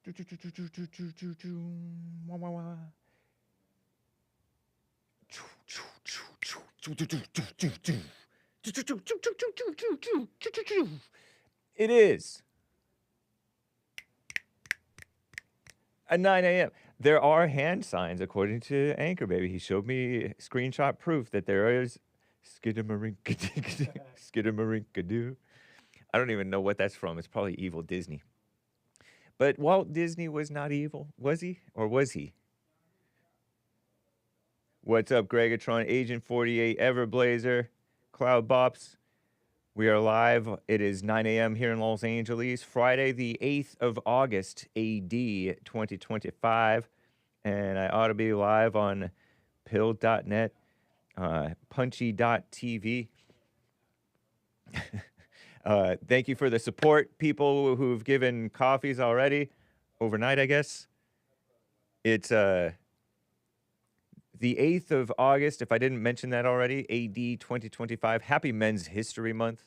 It is at 9 a.m. There are hand signs, according to Anchor Baby. He showed me screenshot proof that there is skidamarinkadoo. I don't even know what that's from. It's probably evil Disney. But Walt Disney was not evil, was he? Or was he? What's up, Gregatron, Agent 48, Everblazer, Cloud Bops? We are live. It is 9 a.m. here in Los Angeles, Friday, the 8th of August, AD 2025. And I ought to be live on pill.net, punchy.tv. Thank you for the support, people who've given coffees already, overnight, I guess. It's the 8th of August, if I didn't mention that already, AD 2025. Happy Men's History Month.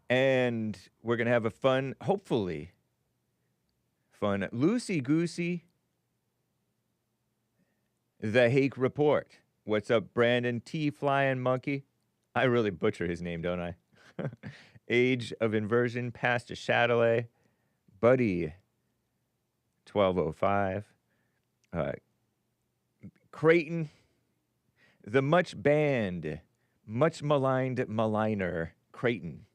And we're going to have a fun, hopefully, fun, loosey-goosey, The Hake Report. What's up, Brandon T. Flying Monkey? I really butcher his name, don't I? Age of Inversion, Pastor Chatelet, Buddy 1205, Creighton, the much banned, much maligned maligner Creighton,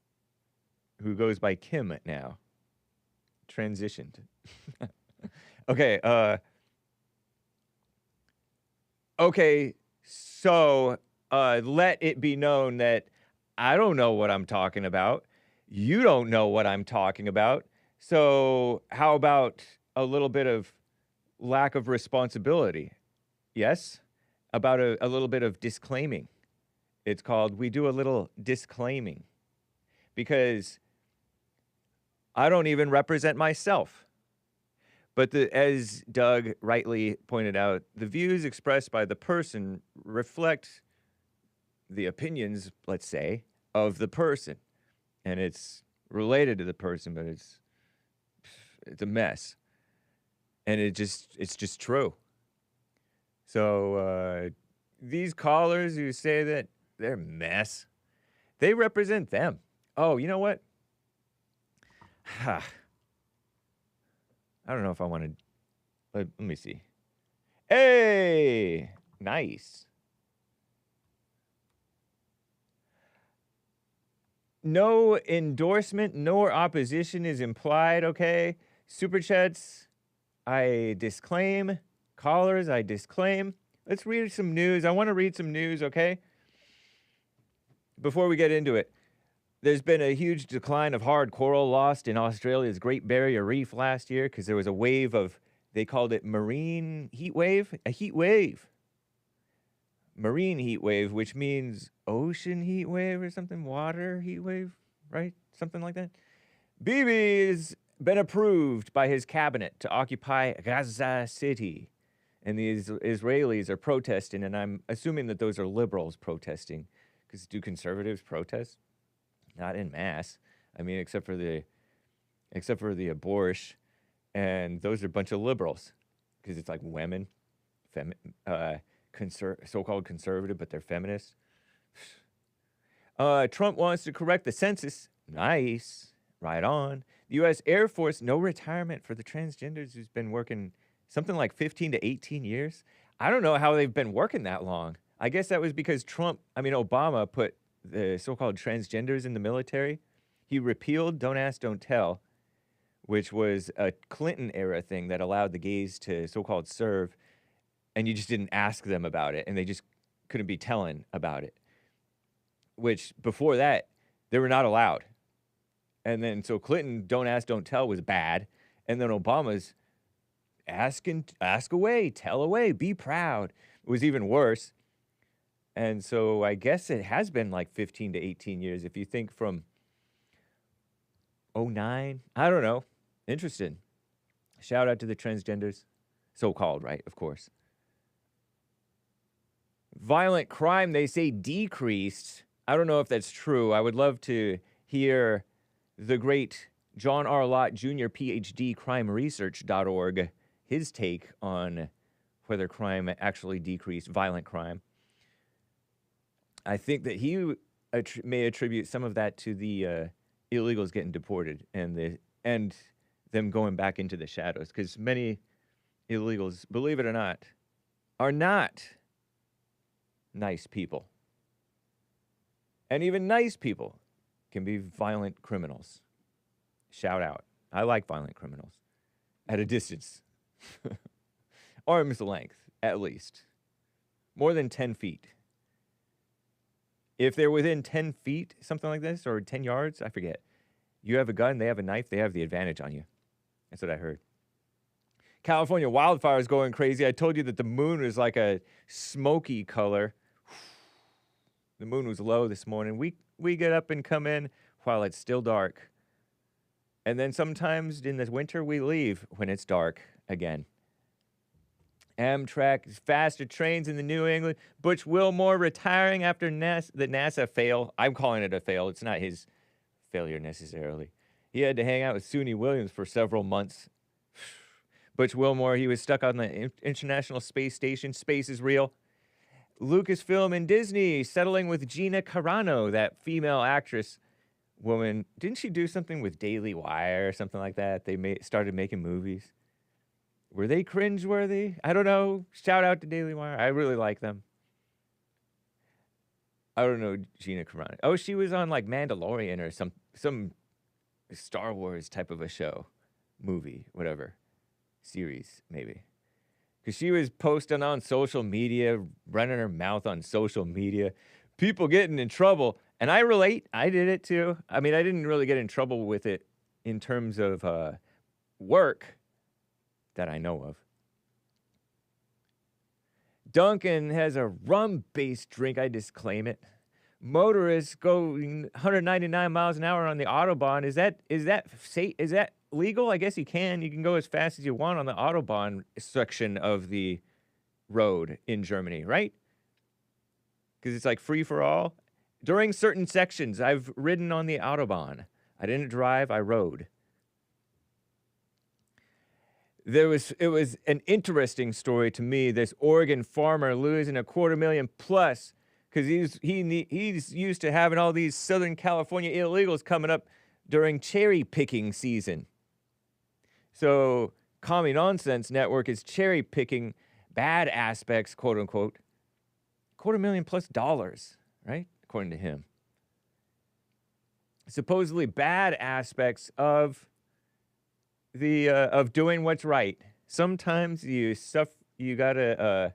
who goes by Kim now, transitioned. Okay, okay, so let it be known that I don't know what I'm talking about. You don't know what I'm talking about. So how about a little bit of lack of responsibility? Yes? About a little bit of disclaiming. It's called, we do a little disclaiming. Because I don't even represent myself. But as Doug rightly pointed out, the views expressed by the person reflect the opinions, let's say, of the person. And it's related to the person, but it's a mess. And it's just true. So these callers who say that they're a mess, they represent them. Oh, you know what? I don't know if I want to. Let me see. Hey, nice. No endorsement nor opposition is implied, okay? Super chats, I disclaim. Callers, I disclaim. Let's read some news. I want to read some news, okay? Before we get into it, there's been a huge decline of hard coral lost in Australia's Great Barrier Reef last year because there was a wave of, they called it marine heat wave, a heat wave. Marine heat wave, which means ocean heat wave or something, water heat wave, right? Something like that. Bibi has been approved by his cabinet to occupy Gaza City. And the Israelis are protesting, and I'm assuming that those are liberals protesting, because do conservatives protest? Not in mass. I mean, except for the abortion, and those are a bunch of liberals, because it's like women, so-called conservative, but they're feminists. Trump wants to correct the census. Nice, right on. The U.S. Air Force, no retirement for the transgenders who's been working something like 15 to 18 years. I don't know how they've been working that long. I guess that was because Obama put the so-called transgenders in the military. He repealed Don't Ask, Don't Tell, which was a Clinton-era thing that allowed the gays to so-called serve, and you just didn't ask them about it, and they just couldn't be telling about it, which before that, they were not allowed. And then, so Clinton, Don't Ask, Don't Tell was bad, and then Obama's ask away, tell away, be proud was even worse. And so I guess it has been like 15 to 18 years. If you think from 09, I don't know. Interesting. Shout out to the transgenders. So-called, right? Of course. Violent crime, they say, decreased. I don't know if that's true. I would love to hear the great John R. Lott Jr., PhD, crimeresearch.org, his take on whether crime actually decreased, violent crime. I think that he may attribute some of that to the illegals getting deported and them going back into the shadows, because many illegals, believe it or not, are not nice people. And even nice people can be violent criminals. Shout out. I like violent criminals. At a distance. Arm's length, at least. More than 10 feet. If they're within 10 feet, something like this, or 10 yards, I forget. You have a gun, they have a knife, they have the advantage on you. That's what I heard. California wildfires going crazy. I told you that the moon was like a smoky color. The moon was low this morning. We get up and come in while it's still dark. And then sometimes in the winter, we leave when it's dark again. Amtrak, faster trains in the New England. Butch Wilmore retiring after the NASA fail. I'm calling it a fail. It's not his failure necessarily. He had to hang out with Suni Williams for several months. Butch Wilmore, he was stuck on the International Space Station. Space is real. Lucasfilm and Disney settling with Gina Carano, that female actress woman. Didn't she do something with Daily Wire or something like that? They started making movies. Were they cringeworthy? I don't know. Shout out to Daily Wire. I really like them. I don't know Gina Carano. Oh, she was on like Mandalorian or some Star Wars type of a show, movie, whatever, series maybe. Because she was posting on social media, running her mouth on social media, people getting in trouble. And I relate. I did it too. I mean, I didn't really get in trouble with it in terms of work that I know of. Duncan has a rum-based drink. I disclaim it. Motorists going 199 miles an hour on the Autobahn. Is that legal? I guess you can go as fast as you want on the Autobahn section of the road in Germany, right? Because it's like free for all. During certain sections, I've ridden on the Autobahn. I didn't drive, I rode. It was an interesting story to me. This Oregon farmer losing $250,000 plus because he's used to having all these Southern California illegals coming up during cherry picking season. So Commie Nonsense Network is cherry picking bad aspects, quote unquote, $250,000 plus, right? According to him. Supposedly bad aspects of doing what's right. Sometimes you gotta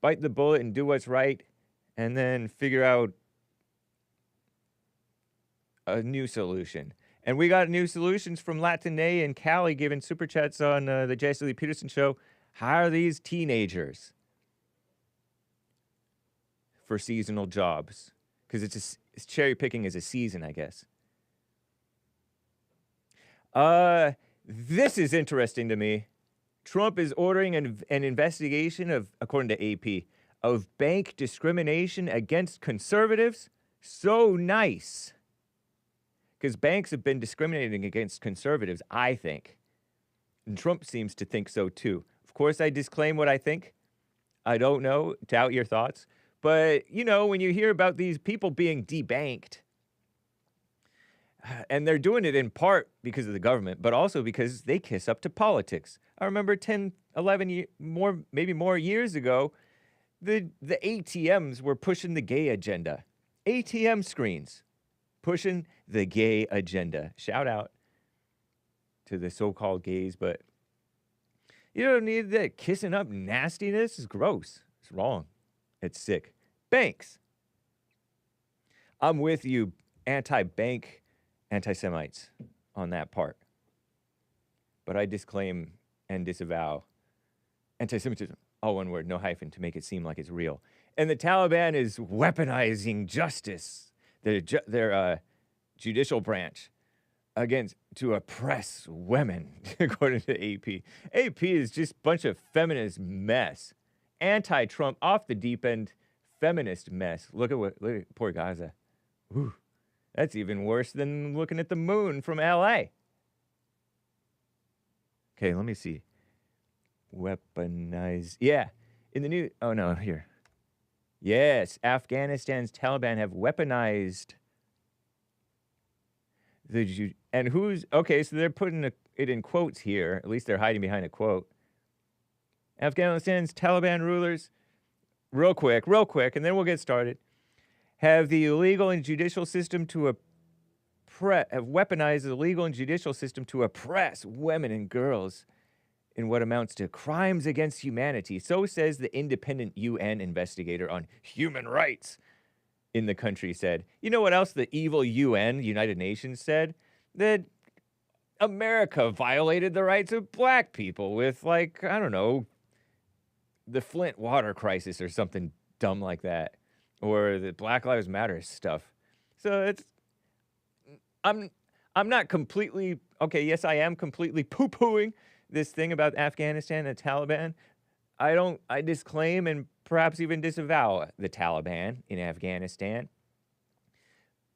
bite the bullet and do what's right, and then figure out a new solution. And we got new solutions from LatinA and Cali giving super chats on the Jesse Lee Peterson show. Hire these teenagers for seasonal jobs, because it's cherry picking is a season, I guess. This is interesting to me. Trump is ordering an investigation of, according to AP, of bank discrimination against conservatives. So nice. Because banks have been discriminating against conservatives, I think. And Trump seems to think so too. Of course, I disclaim what I think. I don't know. Doubt your thoughts. But, when you hear about these people being debanked, and they're doing it in part because of the government, but also because they kiss up to politics. I remember 10, 11, maybe more years ago, the ATMs were pushing the gay agenda. ATM screens pushing the gay agenda. Shout out to the so-called gays, but you don't need that kissing up nastiness. It's gross. It's wrong. It's sick. Banks. I'm with you, anti-bank anti-Semites on that part. But I disclaim and disavow anti-Semitism. All one word, no hyphen, to make it seem like it's real. And the Taliban is weaponizing justice, their judicial branch, to oppress women, according to AP. AP is just a bunch of feminist mess. Anti-Trump, off the deep end, feminist mess. Look at poor Gaza. Whew. That's even worse than looking at the moon from LA. Okay, let me see. Weaponized. Yeah. In the new. Oh, no, here. Yes. Afghanistan's Taliban have weaponized the. And who's. Okay, so they're putting it in quotes here. At least they're hiding behind a quote. Afghanistan's Taliban rulers. Real quick, and then we'll get started. Have the legal and judicial system to have weaponized the legal and judicial system to oppress women and girls in what amounts to crimes against humanity. So says the independent UN investigator on human rights in the country said. You know what else the evil UN, United Nations, said? That America violated the rights of black people with, like, I don't know, the Flint water crisis or something dumb like that. Or the Black Lives Matter stuff. So it's, I'm not completely, okay, yes, I am completely poo-pooing this thing about Afghanistan and the Taliban. I disclaim and perhaps even disavow the Taliban in Afghanistan.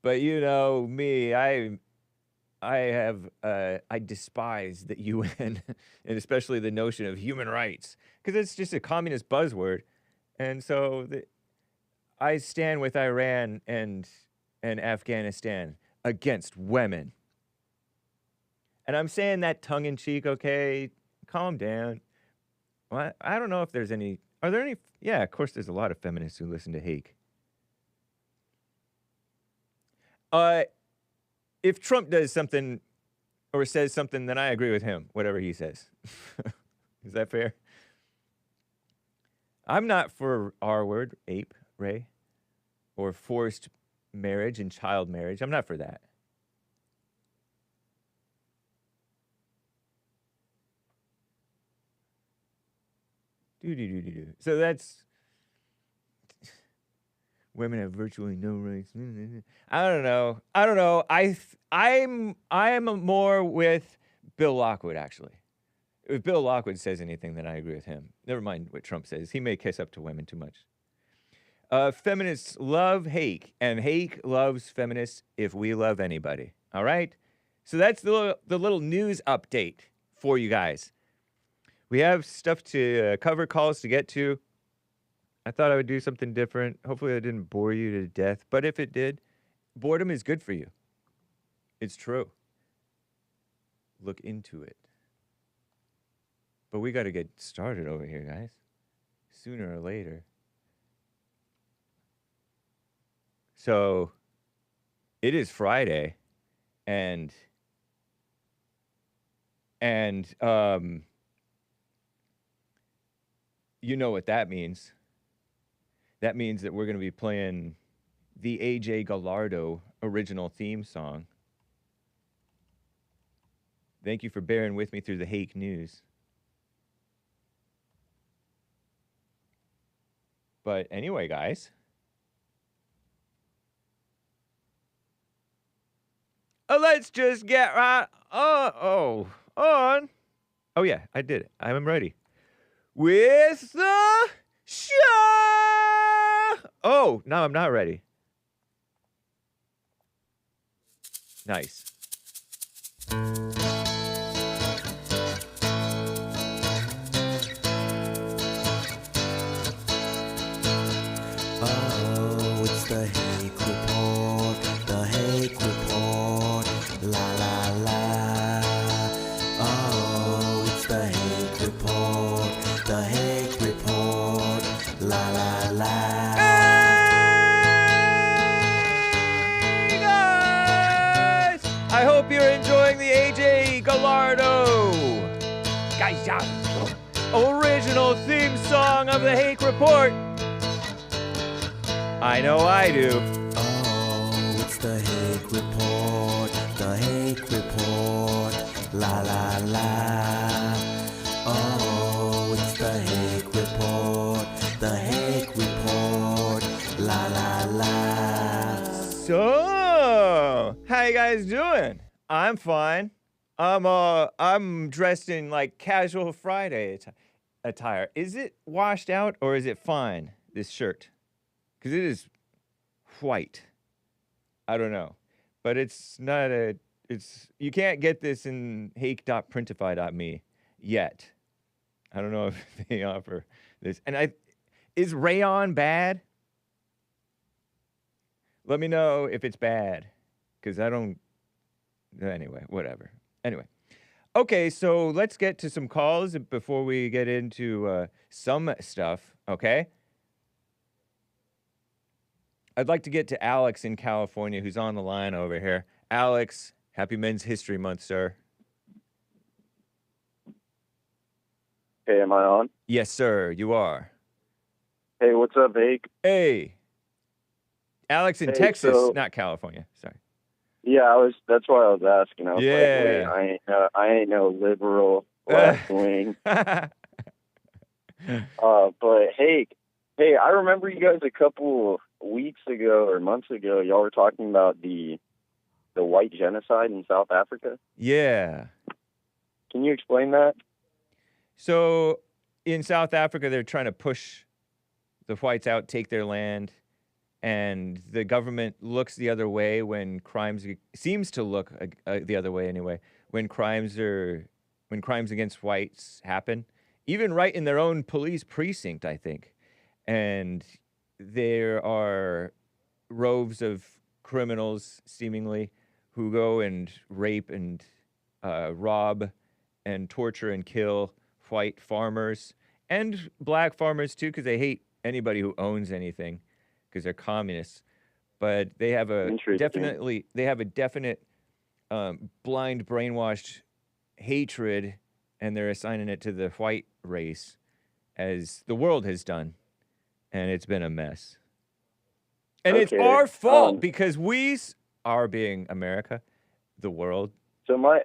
But you know me, I despise the UN and especially the notion of human rights because it's just a communist buzzword. And so I stand with Iran and Afghanistan against women. And I'm saying that tongue-in-cheek, okay? Calm down. Well, I don't know if there's any... Are there any... Yeah, of course there's a lot of feminists who listen to Hake. If Trump does something or says something, then I agree with him, whatever he says. Is that fair? I'm not for R-word, ape, Ray, or forced marriage and child marriage. I'm not for that. So that's... Women have virtually no rights. I don't know. I'm more with Bill Lockwood, actually. If Bill Lockwood says anything, then I agree with him. Never mind what Trump says. He may kiss up to women too much. Feminists love Hake, and Hake loves feminists if we love anybody. All right? So that's the little news update for you guys. We have stuff to cover, calls to get to. I thought I would do something different. Hopefully I didn't bore you to death. But if it did, boredom is good for you. It's true. Look into it. But we got to get started over here, guys. Sooner or later. So, it is Friday. And you know what that means. That means that we're going to be playing the AJ Gallardo original theme song. Thank you for bearing with me through the Hake news. But anyway, guys. Let's just get right on. Oh, yeah, I did it. I'm ready. With the show. Oh, no, I'm not ready. Nice. Oh, it's the Hake Report, the Hake Report, la la la. Oh, it's the Hake Report, the Hake Report, la la la. Hey guys! I hope you're enjoying the AJ Gallardo original theme song of the Hake Report. I know I do. Oh, it's the Hake Report, the Hake Report, la la la. Oh, it's the Hake Report, the Hake Report, la la la. So, how you guys doing? I'm fine. I'm dressed in like casual Friday attire. Is it washed out or is it fine, this shirt? Because it is white. I don't know. but it's not a. It's you can't get this in hake.printify.me yet. I don't know if they offer this. And is rayon bad? Let me know if it's bad, because I don't. Anyway, whatever. Anyway. Okay, so let's get to some calls before we get into some stuff, okay? I'd like to get to Alex in California, who's on the line over here. Alex, happy Men's History Month, sir. Hey, am I on? Yes, sir, you are. Hey, what's up, Hake? Hey. Alex in Hey, Texas, so- not California, sorry. Yeah, that's why I was asking. I was Yeah. like, wait, I ain't no liberal left wing. But hey, I remember you guys a couple weeks ago or months ago, y'all were talking about the white genocide in South Africa. Yeah. Can you explain that? So in South Africa, they're trying to push the whites out, take their land, and the government looks the other way when seems to look the other way anyway, when crimes against whites happen, even right in their own police precinct, I think. And there are roves of criminals, seemingly, who go and rape and rob and torture and kill white farmers and black farmers too, because they hate anybody who owns anything because they're communists. But they have a definite blind, brainwashed hatred, and they're assigning it to the white race, as the world has done, and it's been a mess. And it's our fault because we are being America, the world. So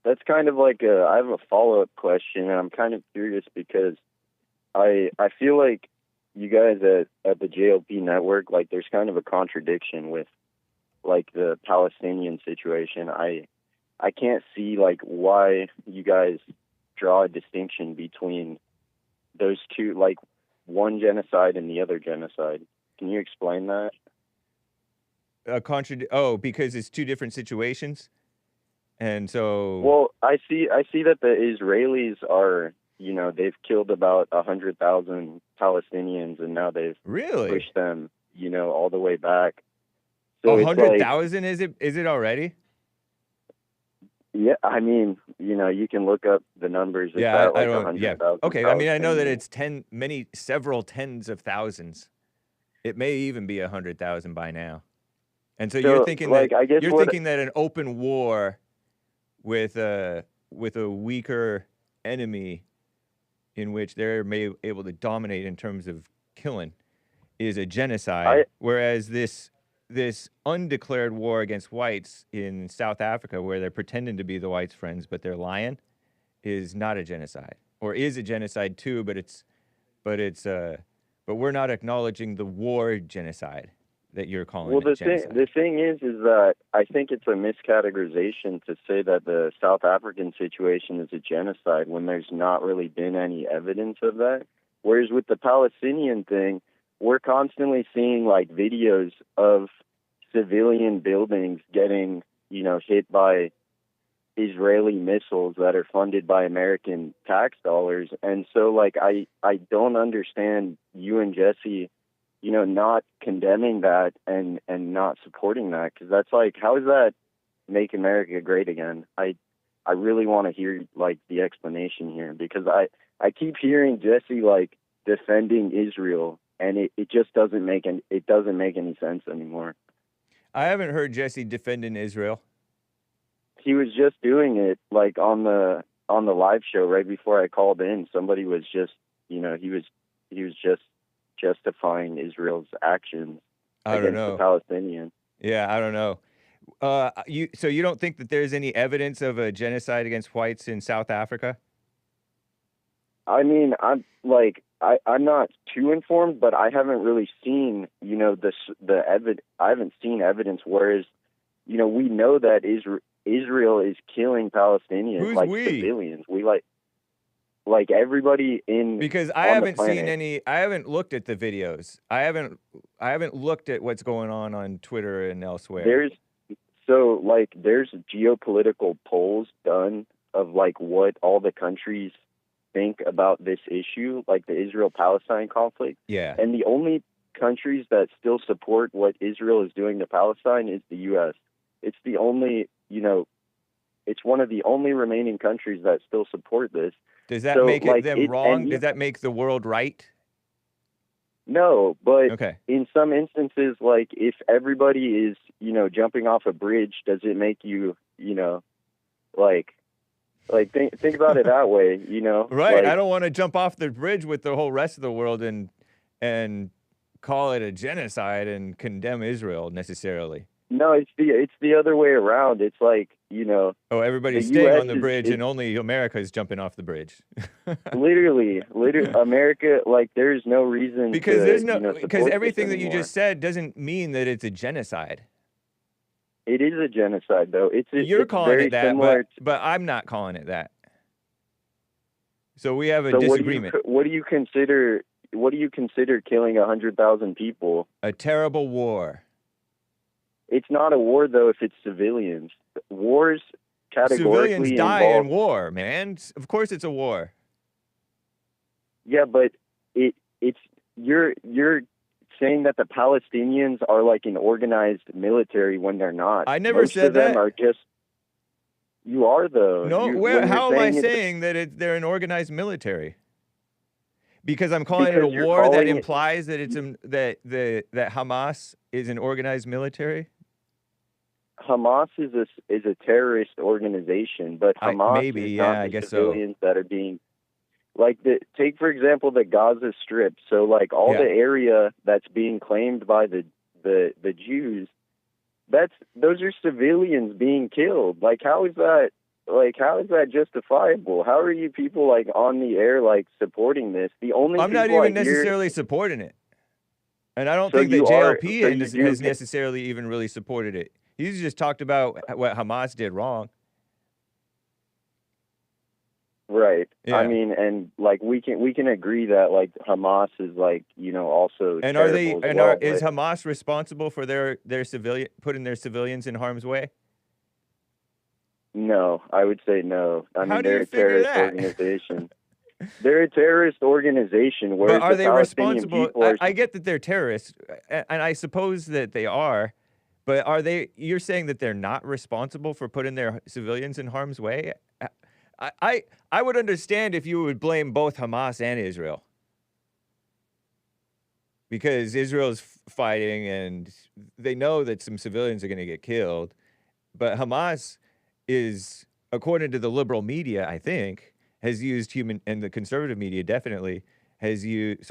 that's kind of like I have a follow-up question, and I'm kind of curious because I feel like you guys at the JLP network, like there's kind of a contradiction with like the Palestinian situation. I can't see like why you guys draw a distinction between those two, like one genocide and the other genocide. Can you explain that? Because it's two different situations. And so, well, I see that the Israelis are, they've killed about 100,000 Palestinians, and now they've pushed them, all the way back. So 100,000 is it already? Yeah, I mean, you can look up the numbers. It's yeah, I don't. Yeah. Okay, I mean, I know that it's several tens of thousands. It may even be 100,000 by now. And so you're thinking that an open war with a weaker enemy in which they're able to dominate in terms of killing is a genocide, whereas this undeclared war against whites in South Africa, where they're pretending to be the whites' friends but they're lying, is not a genocide, or is a genocide too, but we're not acknowledging the war genocide that you're calling. Well, the thing is that I think it's a miscategorization to say that the South African situation is a genocide when there's not really been any evidence of that. Whereas with the Palestinian thing, we're constantly seeing like videos of civilian buildings getting, hit by Israeli missiles that are funded by American tax dollars. And so like I don't understand you and Jesse not condemning that and not supporting that, because that's like, how does that make America great again? I really want to hear like the explanation here, because I keep hearing Jesse like defending Israel, and it just doesn't make any sense anymore. I haven't heard Jesse defending Israel. He was just doing it like on the live show right before I called in. Somebody was just he was just justifying Israel's actions against the Palestinians. Yeah, I don't know. So you don't think that there's any evidence of a genocide against whites in South Africa? I mean, I'm not too informed, but I haven't really seen, I haven't seen evidence. Whereas, we know that Israel is killing Palestinians, civilians. We like everybody in. Because I haven't seen any. I haven't looked at the videos. I haven't looked at what's going on Twitter and elsewhere. So, like, there's geopolitical polls done of, like, what all the countries think about this issue, like the Israel-Palestine conflict. Yeah. And the only countries that still support what Israel is doing to Palestine is the U.S. It's the only, it's one of the only remaining countries that still support this. Does that So, make like, them wrong? Does that make the world right? No, but Okay. in some instances, like, if everybody is, jumping off a bridge, does it make you, think about it that way, Right. Like, I don't want to jump off the bridge with the whole rest of the world and call it a genocide and condemn Israel necessarily. no, it's the other way around. It's like, Oh, everybody's the staying US on the bridge and only America is jumping off the bridge. literally, America, like, there's no reason Because to, there's no support because this everything that you anymore. just said doesn't mean that it's a genocide. It is a genocide, though. You're it's calling very it that, similar but I'm not calling it that. So we have a so disagreement. what do you consider killing 100,000 people? A terrible war. It's not a war, though, if it's civilians. Wars categorically Civilians die involve, in war, man. Of course it's a war. yeah, but it's you're saying that the Palestinians are like an organized military when they're not. I never Most said of them that. are just. You are, though. No, When how you're am I saying saying that they're an organized military? Because I'm calling it a Because you're war that calling it- implies that it's that Hamas is an organized military. Hamas is a terrorist organization, but Hamas maybe, is yeah, not I the guess so. civilians that are being, like, take for example the Gaza Strip. So, like, all Yeah. the area that's being claimed by the Jews, those are civilians being killed. Like, how is that justifiable? How are you people, like, on the air, like, supporting this? The only I'm not people I even hear- necessarily supporting it, and I don't So think that you are- JLP so you has do- necessarily even really supported it. He's just talked about what Hamas did wrong. Right. Yeah. I mean, and, like, we can agree that, like, Hamas is, like, also And are they? terrible as And well, is but Hamas responsible for their putting their civilians in harm's way? no, I would say no. I How mean, do they're you a figure terrorist that? organization. They're a terrorist organization. Whereas But are the they Palestinian responsible? people are, I get that they're terrorists, and I suppose that they are. But are they? You're saying that they're not responsible for putting their civilians in harm's way? I would understand if you would blame both Hamas and Israel, because Israel's fighting and they know that some civilians are going to get killed. But Hamas is, according to the liberal media, I think, has used and the conservative media definitely has used,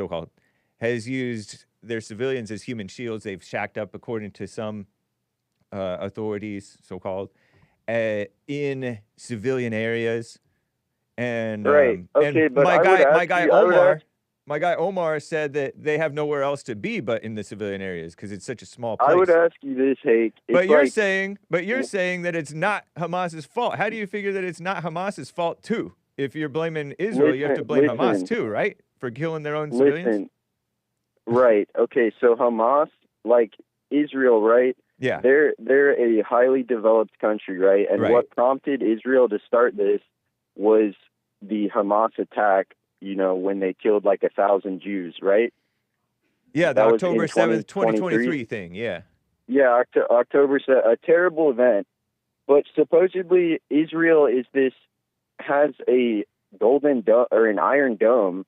has used their civilians as human shields. They've shacked up, according to some authorities, so-called, in civilian areas. And right. Okay, and but my I would guy ask my guy Omar said that they have nowhere else to be but in the civilian areas because it's such a small place. I would ask you this, Hake. But It's you're like, saying that it's not Hamas's fault. How do you figure that it's not Hamas's fault too? If you're blaming Israel, you have to blame Hamas listen. too, right? For killing their own civilians? listen. Right. Okay. So Hamas, like Israel, right? Yeah. They're a highly developed country, right? And Right. what prompted Israel to start this was the Hamas attack, when they killed like 1,000 Jews, right? Yeah, the That was October in 7th, 2023 2023 thing, yeah. Yeah, October, a terrible event. But supposedly Israel has a golden dome or an iron dome.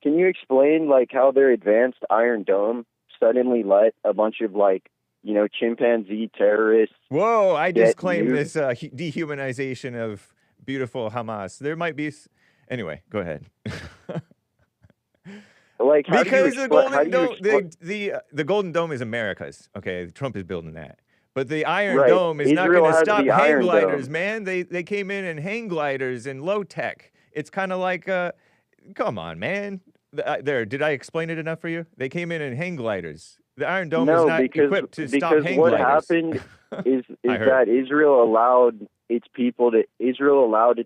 Can you explain, like, how their advanced iron dome suddenly let a bunch of, like, chimpanzee terrorists? Whoa, I Get disclaim you. this dehumanization of beautiful Hamas. There might be... Anyway, go ahead. Like, how Because do you the Golden Dome, expl- the Golden Dome is America's. Okay, Trump is building that. But the Iron Right. Dome is not Israel going to has stop the hang Iron gliders, Dome. man. They came in hang gliders and low tech. It's kind of like, come on, man. Did I explain it enough for you? They came in hang gliders. The Iron Dome is No, not equipped to stop because hang what gliders. happened is I heard. that Israel allowed its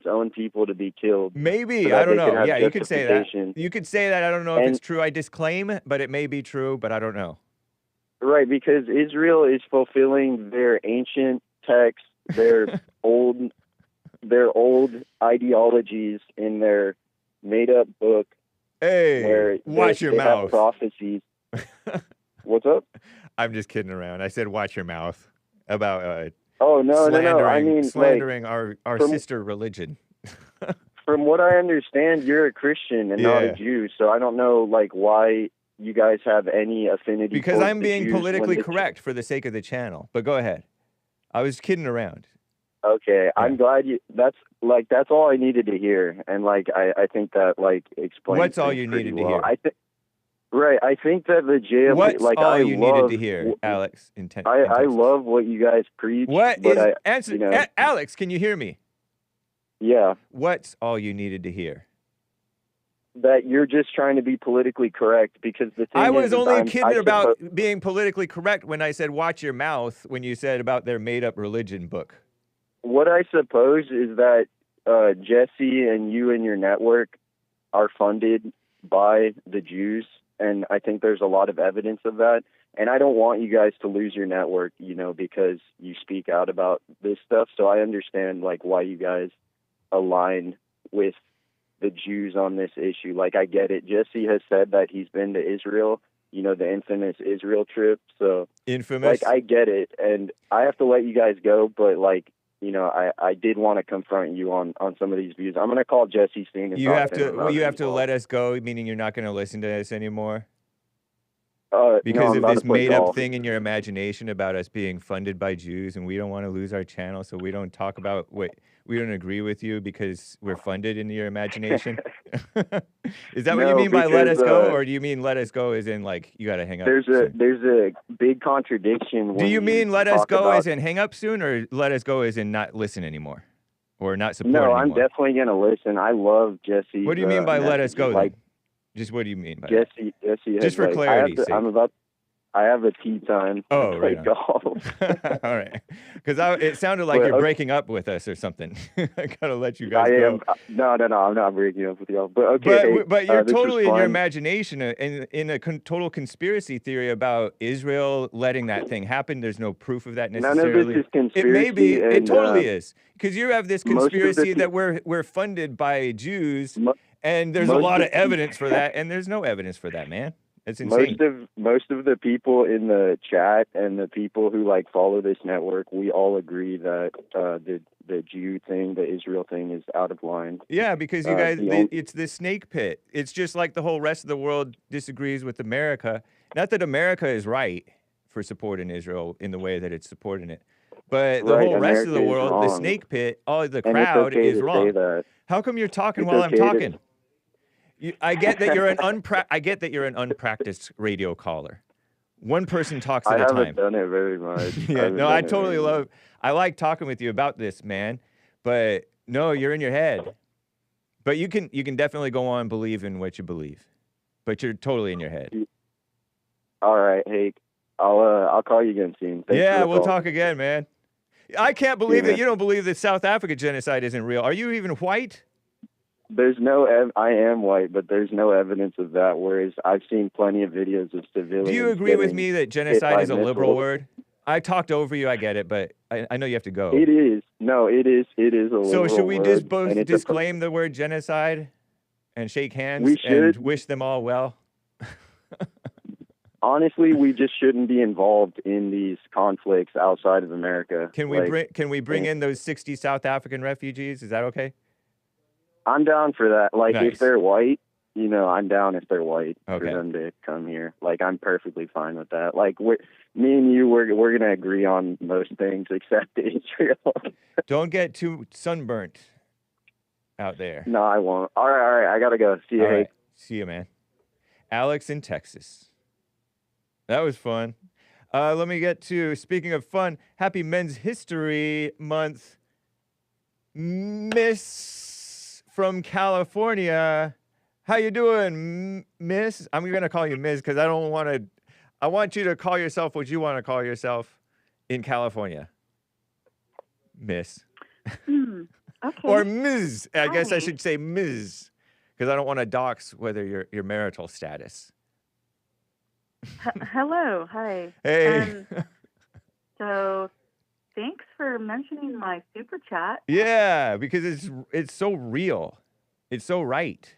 own people to be killed. Maybe, so that I don't they could know. have Yeah, you could say that. justification. You could say that. I don't know if And- it's true. I disclaim, but it may be true, but I don't know. Right, because Israel is fulfilling their ancient texts, their old ideologies in their made up book. Hey, where watch your they mouth. have prophecies. What's up? I'm just kidding around. I said watch your mouth about Oh no. I mean, slandering like, our from, sister religion. from what I understand, you're a Christian and not a Jew, so I don't know like why you guys have any affinity. Because I'm being Jews politically correct for the sake of the channel. But go ahead. I was kidding around. Okay, Yeah. I'm glad you. That's all I needed to hear, and like I think that like explains. What's all things you pretty needed to well. hear? Right, I think that the jail. What's like all I you love, needed to hear, Alex? I love what you guys preach. What but is answer? You know, Alex, can you hear me? Yeah. What's all you needed to hear? That you're just trying to be politically correct because the thing I was is only kidding about being politically correct when I said watch your mouth when you said about their made-up religion book. What I suppose is that Jesse and you and your network are funded by the Jews, and I think there's a lot of evidence of that. And I don't want you guys to lose your network, you know, because you speak out about this stuff. So I understand like why you guys align with the Jews on this issue. Like, I get it. Jesse has said that he's been to Israel, you know, the infamous Israel trip. So, infamous. Like, I get it. And I have to let you guys go, but, like, you know, I did want to confront you on some of these views. I'm going to call Jesse Steen. You have to let us go, meaning you're not going to listen to us anymore? Because of this made-up thing in your imagination about us being funded by Jews, and we don't want to lose our channel, so we don't talk about what we don't agree with you because we're funded in your imagination. Is that what you mean by let us go, or do you mean let us go as in like you got to hang up? There's a big contradiction. Do you mean let us go as in hang up soon, or let us go as in not listen anymore, or not support anymore? No, I'm definitely gonna listen. I love Jesse. What do you mean by let us go? Like, just what do you mean by Jesse? Just for clarity's sake. I have a tea time. Oh, right. Golf. All right. Because it sounded like you're breaking up with us or something. I gotta let you guys go. No, I'm not breaking up with y'all. But okay. But you're totally in your imagination in a total conspiracy theory about Israel letting that thing happen. There's no proof of that necessarily. None of this is conspiracy. It may be. It totally is. Because you have this conspiracy that we're funded by Jews, and there's a lot of evidence for that, and there's no evidence for that, man. It's insane. Most of the people in the chat and the people who like follow this network, we all agree that the Jew thing, the Israel thing, is out of line. Yeah, because you guys, it's the snake pit. It's just like the whole rest of the world disagrees with America. Not that America is right for supporting Israel in the way that it's supporting it, but the whole rest of the world, the snake pit, the crowd is wrong. How come you're talking while I'm talking? I get that you're an unpracticed radio caller. One person talks at a time. I haven't done it very much. Yeah, no, I totally love. I like talking with you about this, man. But no, you're in your head. But you can definitely go on believing what you believe. But you're totally in your head. All right, Hake. I'll call you again soon. Thanks we'll talk again, man. I can't believe that you don't believe that South Africa genocide isn't real. Are you even white? There's no. I am white, but there's no evidence of that. Whereas I've seen plenty of videos of civilians. Do you agree with me that genocide is a liberal word? I talked over you. I get it, but I know you have to go. It is. No, it is. It is a liberal word. So should we just both disclaim the word genocide and shake hands and wish them all well? Honestly, we just shouldn't be involved in these conflicts outside of America. Can we bring in those 60 South African refugees? Is that okay? I'm down for that. Like, nice. If they're white, you know, I'm down if they're white for okay. them to come here. Like, I'm perfectly fine with that. Like, me and you, we're going to agree on most things except Israel. Don't get too sunburnt out there. No, I won't. All right. I got to go. See you, right. See you, man. Alex in Texas. That was fun. Let me get to, speaking of fun, Happy Men's History Month. Miss from California. How you doing, Miss? I'm going to call you Miss because I don't want to. I want you to call yourself what you want to call yourself in California. Miss. Okay. Or Ms. I guess I should say Ms. because I don't want to dox whether your marital status. Hello. Hi. Hey. So thanks for mentioning my super chat. Yeah, because it's so real. It's so right.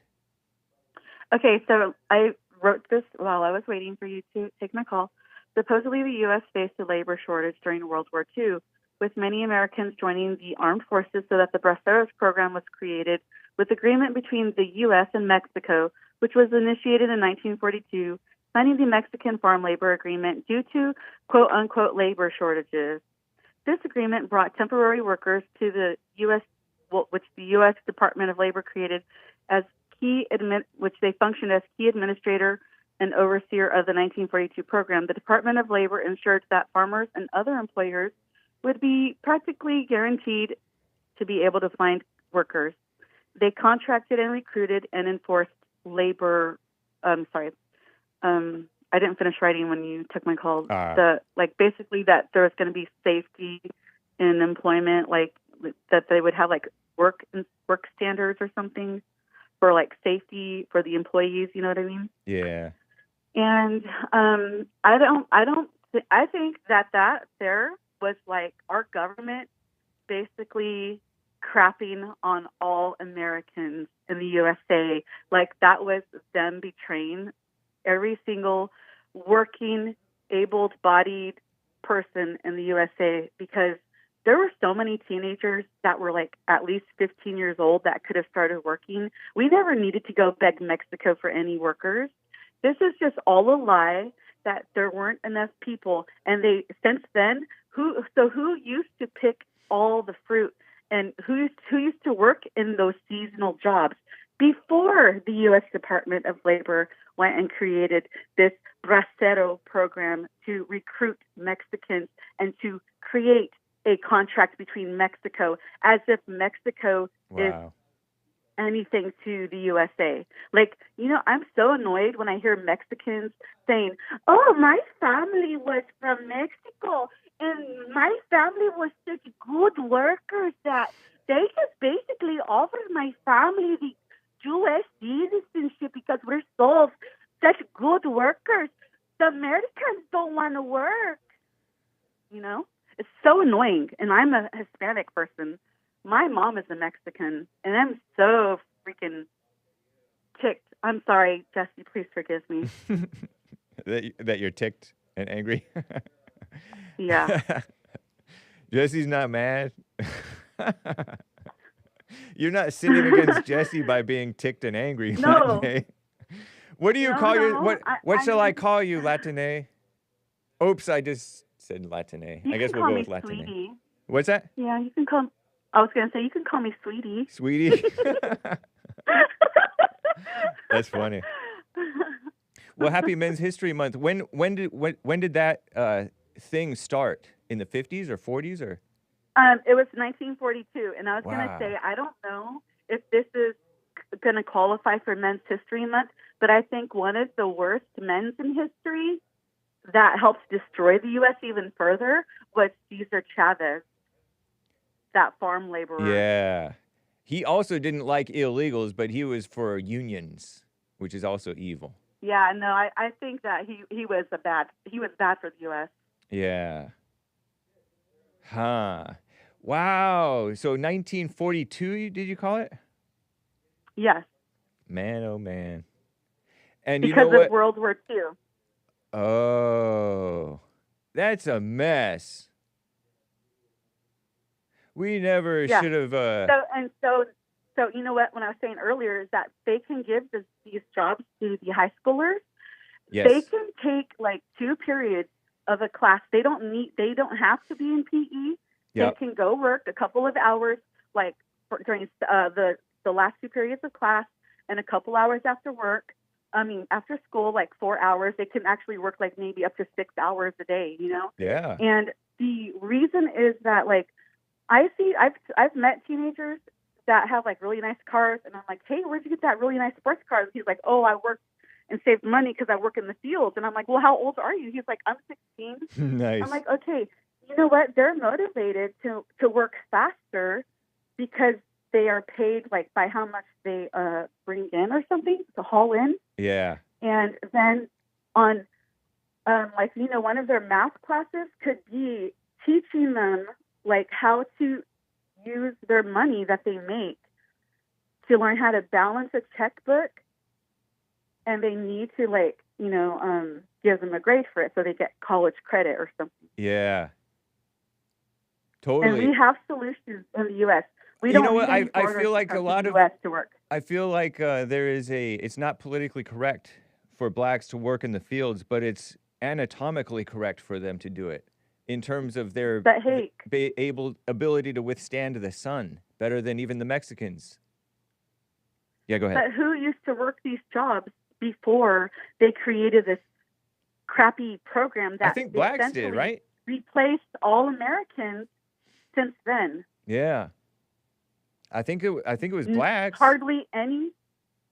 Okay, so I wrote this while I was waiting for you to take my call. Supposedly, the U.S. faced a labor shortage during World War II, with many Americans joining the armed forces so that the Braceros program was created with agreement between the U.S. and Mexico, which was initiated in 1942, signing the Mexican Farm Labor Agreement due to quote-unquote labor shortages. This agreement brought temporary workers to the U.S., which the U.S. Department of Labor created as which they functioned as key administrator and overseer of the 1942 program. The Department of Labor ensured that farmers and other employers would be practically guaranteed to be able to find workers. They contracted and recruited and enforced labor. I didn't finish writing when you took my call. Basically that there was going to be safety in employment, like that they would have like work standards or something for like safety for the employees. You know what I mean? Yeah. And I think that there was like our government basically crapping on all Americans in the USA. Like that was them betraying every single working, able-bodied person in the USA, because there were so many teenagers that were like at least 15 years old that could have started working. We never needed to go beg Mexico for any workers. This is just all a lie that there weren't enough people. And since then, who used to pick all the fruit and who used to work in those seasonal jobs before the U.S. Department of Labor went and created this Bracero program to recruit Mexicans and to create a contract between Mexico, as if Mexico is anything to the USA. Like, I'm so annoyed when I hear Mexicans saying, oh, my family was from Mexico and my family was such good workers that they just basically offered my family the U.S. citizenship because we're such good workers. The Americans don't want to work. It's so annoying. And I'm a Hispanic person. My mom is a Mexican, and I'm so freaking ticked. I'm sorry, Jesse, please forgive me. that you're ticked and angry? Yeah. Jesse's not mad. You're not sinning against Jesse by being ticked and angry, No. LatinA. What do you call your what shall I call you, LatinA? Oops, I just said LatinA. I guess we'll go with LatinA. Sweetie. What's that? Yeah, you can call. I was gonna say you can call me Sweetie. Sweetie. That's funny. Well, happy Men's History Month. When did that thing start? In the 50s or 40s or? It was 1942, and I was gonna say I don't know if this is gonna qualify for Men's History Month, but I think one of the worst men's in history that helped destroy the U.S. even further was Cesar Chavez, that farm laborer. Yeah. He also didn't like illegals, but he was for unions, which is also evil. Yeah, no, I think that he was bad for the U.S. Yeah. Huh. Wow. So 1942, did you call it? Yes. Man, oh man. And because you know what? of World War II. Oh, that's a mess. We never should have. So you know what? When I was saying earlier, is that they can give these jobs to the high schoolers. Yes. They can take like 2 periods of a class. They don't have to be in PE. Yep. They can go work a couple of hours, like during the last 2 periods of class, and a couple hours after work. After school, like 4 hours. They can actually work like maybe up to 6 hours a day. Yeah. And the reason is that like I've met teenagers that have like really nice cars, and I'm like, hey, where'd you get that really nice sports car? And he's like, oh, I worked and saved money because I work in the fields. And I'm like, well, how old are you? He's like, I'm 16. Nice. I'm like, okay, you know what? They're motivated to work faster because they are paid like by how much they bring in or something to haul in. Yeah. And then on one of their math classes could be teaching them like how to use their money that they make to learn how to balance a checkbook, and they need to give them a grade for it so they get college credit or something. Yeah. Totally. And we have solutions in the U.S. We You don't know need what? any I foreigners feel like to come a lot to of the U.S. to work. I feel like it's not politically correct for blacks to work in the fields, but it's anatomically correct for them to do it in terms of their But Hake, ability to withstand the sun better than even the Mexicans. Yeah, go ahead. but who used to work these jobs before they created this crappy program that I think blacks did, essentially right? replaced all Americans since then? Yeah. I think it was blacks. Hardly any.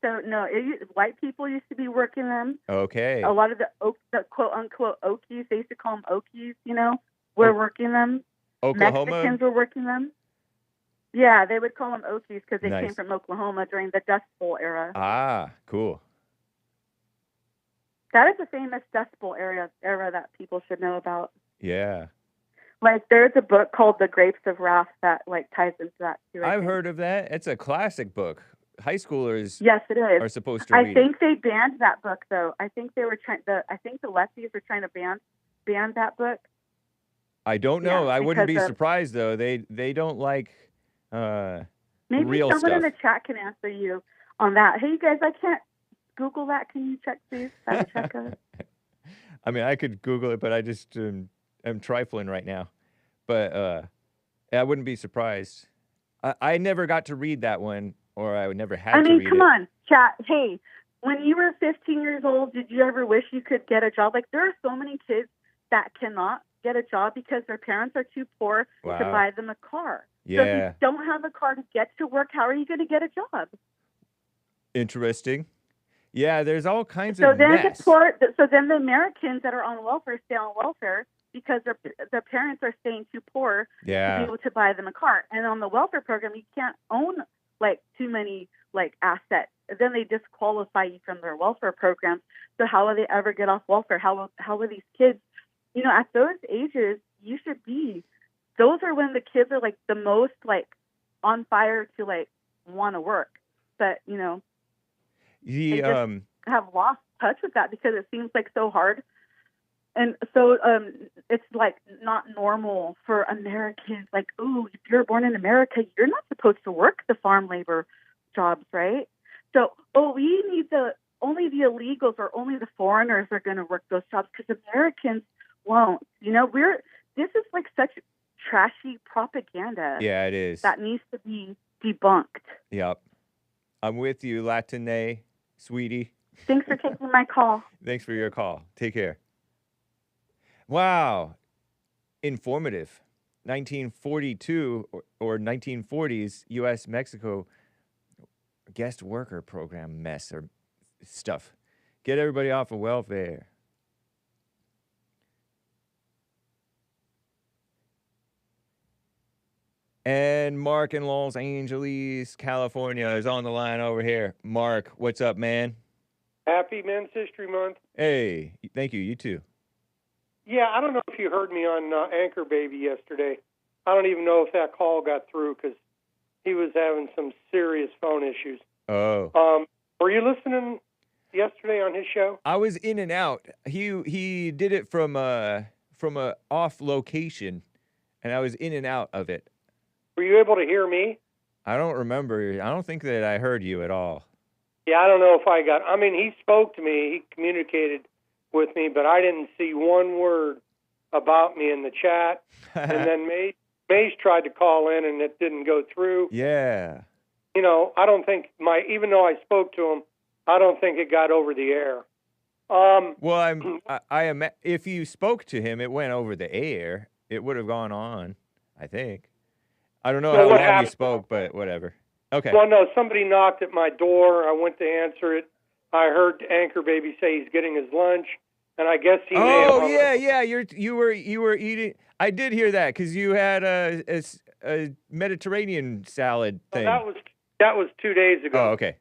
So no, white people used to be working them. Okay. A lot of the quote unquote Okies, they used to call them Okies, were working them. Oklahoma. Mexicans were working them. Yeah, they would call them Okies because they Nice. came from Oklahoma during the Dust Bowl era. Ah, cool. That is a famous Dust Bowl era that people should know about. Yeah. Like, there's a book called The Grapes of Wrath that ties into that too. I've heard of that. It's a classic book. High schoolers Yes, it is. are supposed to read I think they banned that book though. I think they were I think the lefties were trying to ban that book. I don't know. Yeah, I wouldn't be because surprised though. They don't like Maybe real someone in stuff. the chat can answer you on that. Hey, you guys, I can't Google that. Can you check, please? I will check it. I mean, I could Google it, but I just am trifling right now. But I wouldn't be surprised. I never got to read that one, or I would never had to read it. Come on, chat. Hey, when you were 15 years old, did you ever wish you could get a job? Like, there are so many kids that cannot get a job because their parents are too poor to Wow. buy them a car. Yeah. So if you don't have a car to get to work, how are you going to get a job? Interesting. Yeah, there's all kinds So of then mess. so then the Americans that are on welfare stay on welfare because their parents are staying too poor to be Yeah. able to buy them a car. And on the welfare program, you can't own too many assets. Then they disqualify you from their welfare programs. So how will they ever get off welfare? How will these kids, at those ages, you should be. Those are when the kids are the most on fire to want to work. But they just have lost touch with that because it seems so hard. And so it's not normal for Americans. Ooh, if you're born in America, you're not supposed to work the farm labor jobs, right? So, we need only the illegals or only the foreigners are going to work those jobs because Americans won't. This is such trashy propaganda. Yeah, it is. That needs to be debunked. Yep. I'm with you, LatinA, sweetie. Thanks for taking my call. Thanks for your call. Take care. Wow. Informative. 1942 or 1940s U.S.-Mexico guest worker program mess or stuff. Get everybody off of welfare. And Mark in Los Angeles, California is on the line over here. Mark, what's up, man? Happy Men's History Month. Hey, thank you. You too. Yeah, I don't know if you heard me on Anchor Baby yesterday. I don't even know if that call got through because he was having some serious phone issues. Oh. Were you listening yesterday on his show? I was in and out. He did it from a off location, and I was in and out of it. Were you able to hear me? I don't remember. I don't think that I heard you at all. Yeah, I don't know if I got... I mean, he spoke to me. He communicated with me, but I didn't see one word about me in the chat. And then Mace tried to call in, and it didn't go through. Yeah. I don't think even though I spoke to him, I don't think it got over the air. Well, I am. If you spoke to him, it went over the air. It would have gone on, I think. I don't know how long you spoke, but whatever. Okay. Well, no, somebody knocked at my door. I went to answer it. I heard Anchor Baby say he's getting his lunch, and I guess he may have... Oh, yeah. You were eating. I did hear that because you had a Mediterranean salad thing. Well, that was 2 days ago. Oh, okay.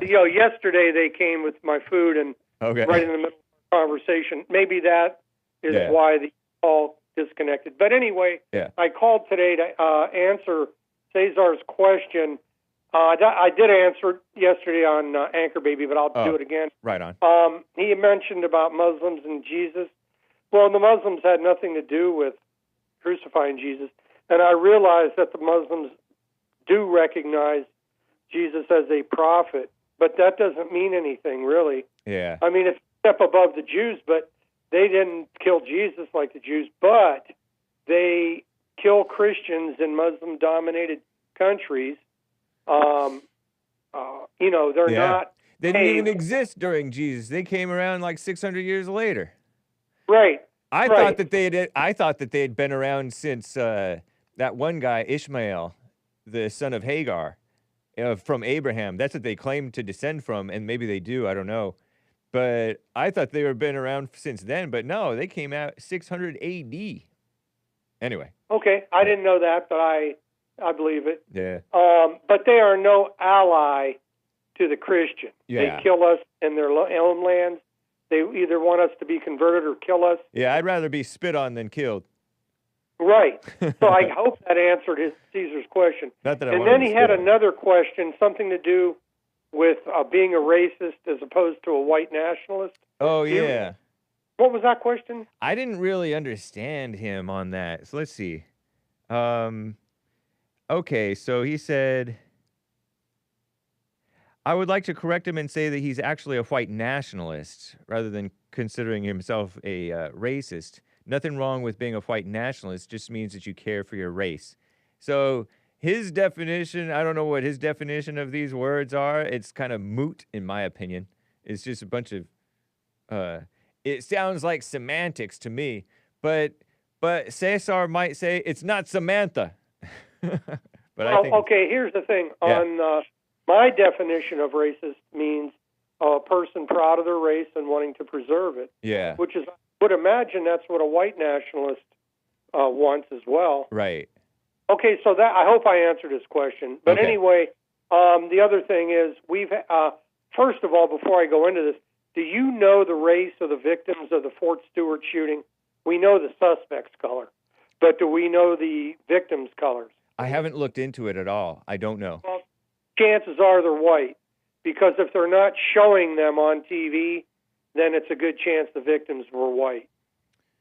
Yesterday they came with my food and okay. right in the middle of the conversation. Maybe that is why the call disconnected. But anyway, Yeah. I called today to answer Cesar's question. I did answer it yesterday on Anchor Baby, but I'll do it again. Right on. He mentioned about Muslims and Jesus. Well, the Muslims had nothing to do with crucifying Jesus. And I realized that the Muslims do recognize Jesus as a prophet, but that doesn't mean anything, really. Yeah. I mean, it's a step above the Jews, but they didn't kill Jesus like the Jews, but they kill Christians in Muslim-dominated countries. They're not. They didn't even exist during Jesus. They came around like 600 years later. Right. I thought that they had been around since that one guy Ishmael, the son of Hagar, from Abraham. That's what they claim to descend from, and maybe they do. I don't know. But I thought they had been around since then. But no, they came out 600 A.D. Anyway. Okay, I didn't know that, but I believe it. Yeah. But they are no ally to the Christian. Yeah. They kill us in their own lands. They either want us to be converted or kill us. Yeah, I'd rather be spit on than killed. Right. So I hope that answered Caesar's question. Not that I and wanted then to he had spit on. another question, something to do with being a racist as opposed to a white nationalist. Oh, yeah. What was that question? I didn't really understand him on that. So let's see. Okay, so he said, I would like to correct him and say that he's actually a white nationalist rather than considering himself a racist. Nothing wrong with being a white nationalist, just means that you care for your race. So his definition, I don't know what his definition of these words are. It's kind of moot, in my opinion. It's just a bunch of, it sounds like semantics to me. But Cesar might say it's not Samantha. But I think, okay, here's the thing. Yeah. On my definition of racist means a person proud of their race and wanting to preserve it. yeah, Which is, I would imagine that's what a white nationalist wants as well. right. Okay, so that I hope I answered his question. But Okay. anyway, the other thing is first of all, before I go into this, do you know the race of the victims of the Fort Stewart shooting? We know the suspect's color, but do we know the victims' colors? I haven't looked into it at all. I don't know. Well, chances are they're white, because if they're not showing them on TV, then it's a good chance the victims were white.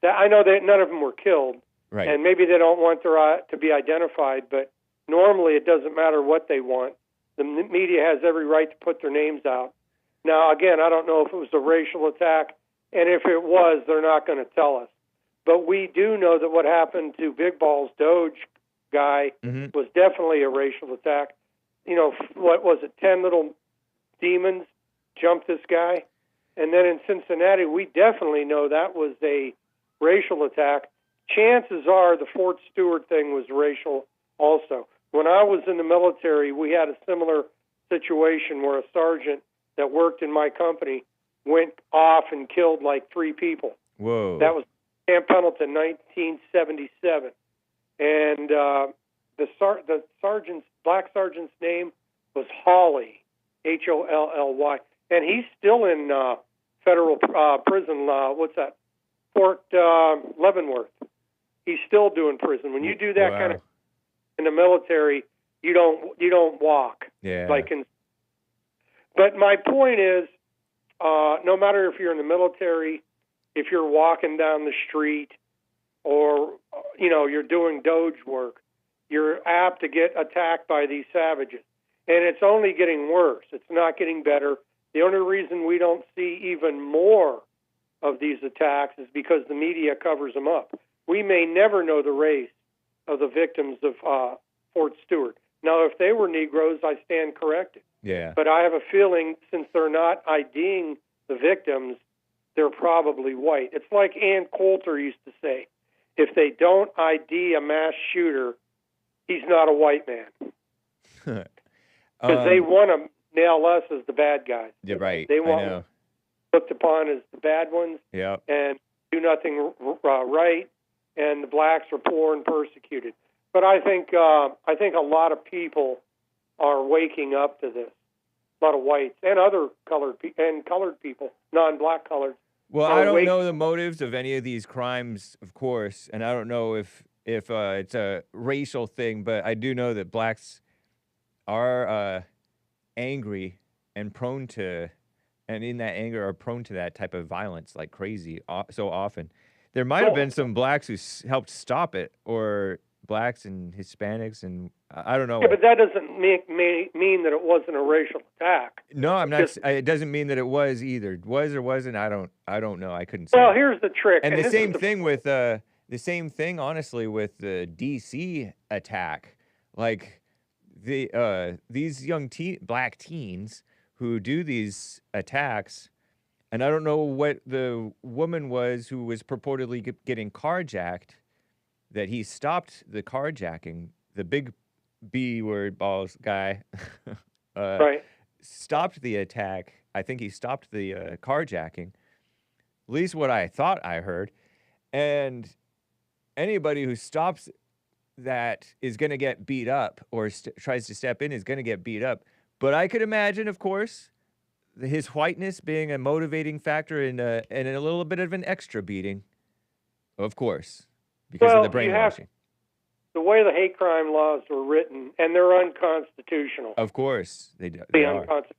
I know that none of them were killed, Right. and maybe they don't want their to be identified, but normally it doesn't matter what they want. The media has every right to put their names out. Now, again, I don't know if it was a racial attack, and if it was, they're not going to tell us. But we do know that what happened to Big Balls Doge guy was definitely a racial attack. You know, what was it, 10 little demons jumped this guy? And then in Cincinnati, we definitely know that was a racial attack. Chances are the Fort Stewart thing was racial also. When I was in the military, we had a similar situation where a sergeant that worked in my company went off and killed like 3 people. Whoa. That was Camp Pendleton, 1977. And the black sergeant's name was Hawley, Holly, and he's still in federal prison. What's that? Fort Leavenworth. He's still doing prison. When you do that kind of in the military, you don't walk. Yeah. But my point is, no matter if you're in the military, if you're walking down the street, or you're doing Doge work, you're apt to get attacked by these savages. And it's only getting worse. It's not getting better. The only reason we don't see even more of these attacks is because the media covers them up. We may never know the race of the victims of Fort Stewart. Now, if they were Negroes, I stand corrected. Yeah. But I have a feeling, since they're not IDing the victims, they're probably white. It's like Ann Coulter used to say, if they don't ID a mass shooter, he's not a white man. Because they want to nail us as the bad guys. You're right. They I want know. looked upon as the bad ones Yep. and do nothing right, and the blacks are poor and persecuted. But I think a lot of people are waking up to this. A lot of whites and other colored people, non-black colored. Well, I don't know the motives of any of these crimes, of course, and I don't know if it's a racial thing, but I do know that blacks are angry and prone to, and in that anger are prone to that type of violence like crazy so often. There might have been some blacks who helped stop it, or blacks and Hispanics, and I don't know. Yeah, but that doesn't mean that it wasn't a racial attack. No, I'm not. It doesn't mean that it was either. Was or wasn't. I don't know. I couldn't say. Well, here's the trick. And the same thing with the same thing, honestly, with the DC attack. Like these young black teens who do these attacks, and I don't know what the woman was who was purportedly getting carjacked, that he stopped the carjacking. The big B word balls guy right. stopped the attack. I think he stopped the carjacking. At least what I thought I heard. And anybody who stops that is going to get beat up, or tries to step in is going to get beat up. But I could imagine, of course, his whiteness being a motivating factor and a little bit of an extra beating, of course, because of the brainwashing. The way the hate crime laws were written, and they're unconstitutional. Of course, they are. Unconstitutional.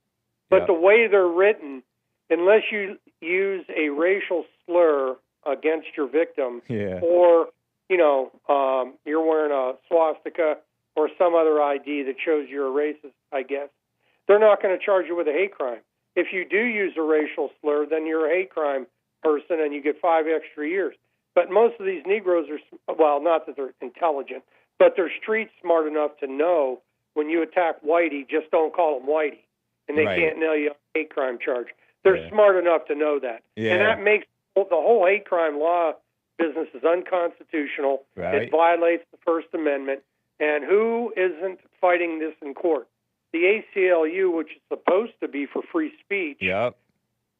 But the way they're written, unless you use a racial slur against your victim, or you're wearing a swastika or some other ID that shows you're a racist, I guess, they're not going to charge you with a hate crime. If you do use a racial slur, then you're a hate crime person, and you get 5 extra years. But most of these Negroes are, well, not that they're intelligent, but they're street smart enough to know when you attack whitey, just don't call them whitey. And they can't nail you on a hate crime charge. They're smart enough to know that. And that makes the whole hate crime law business is unconstitutional. It violates the First Amendment. And who isn't fighting this in court? The ACLU, which is supposed to be for free speech,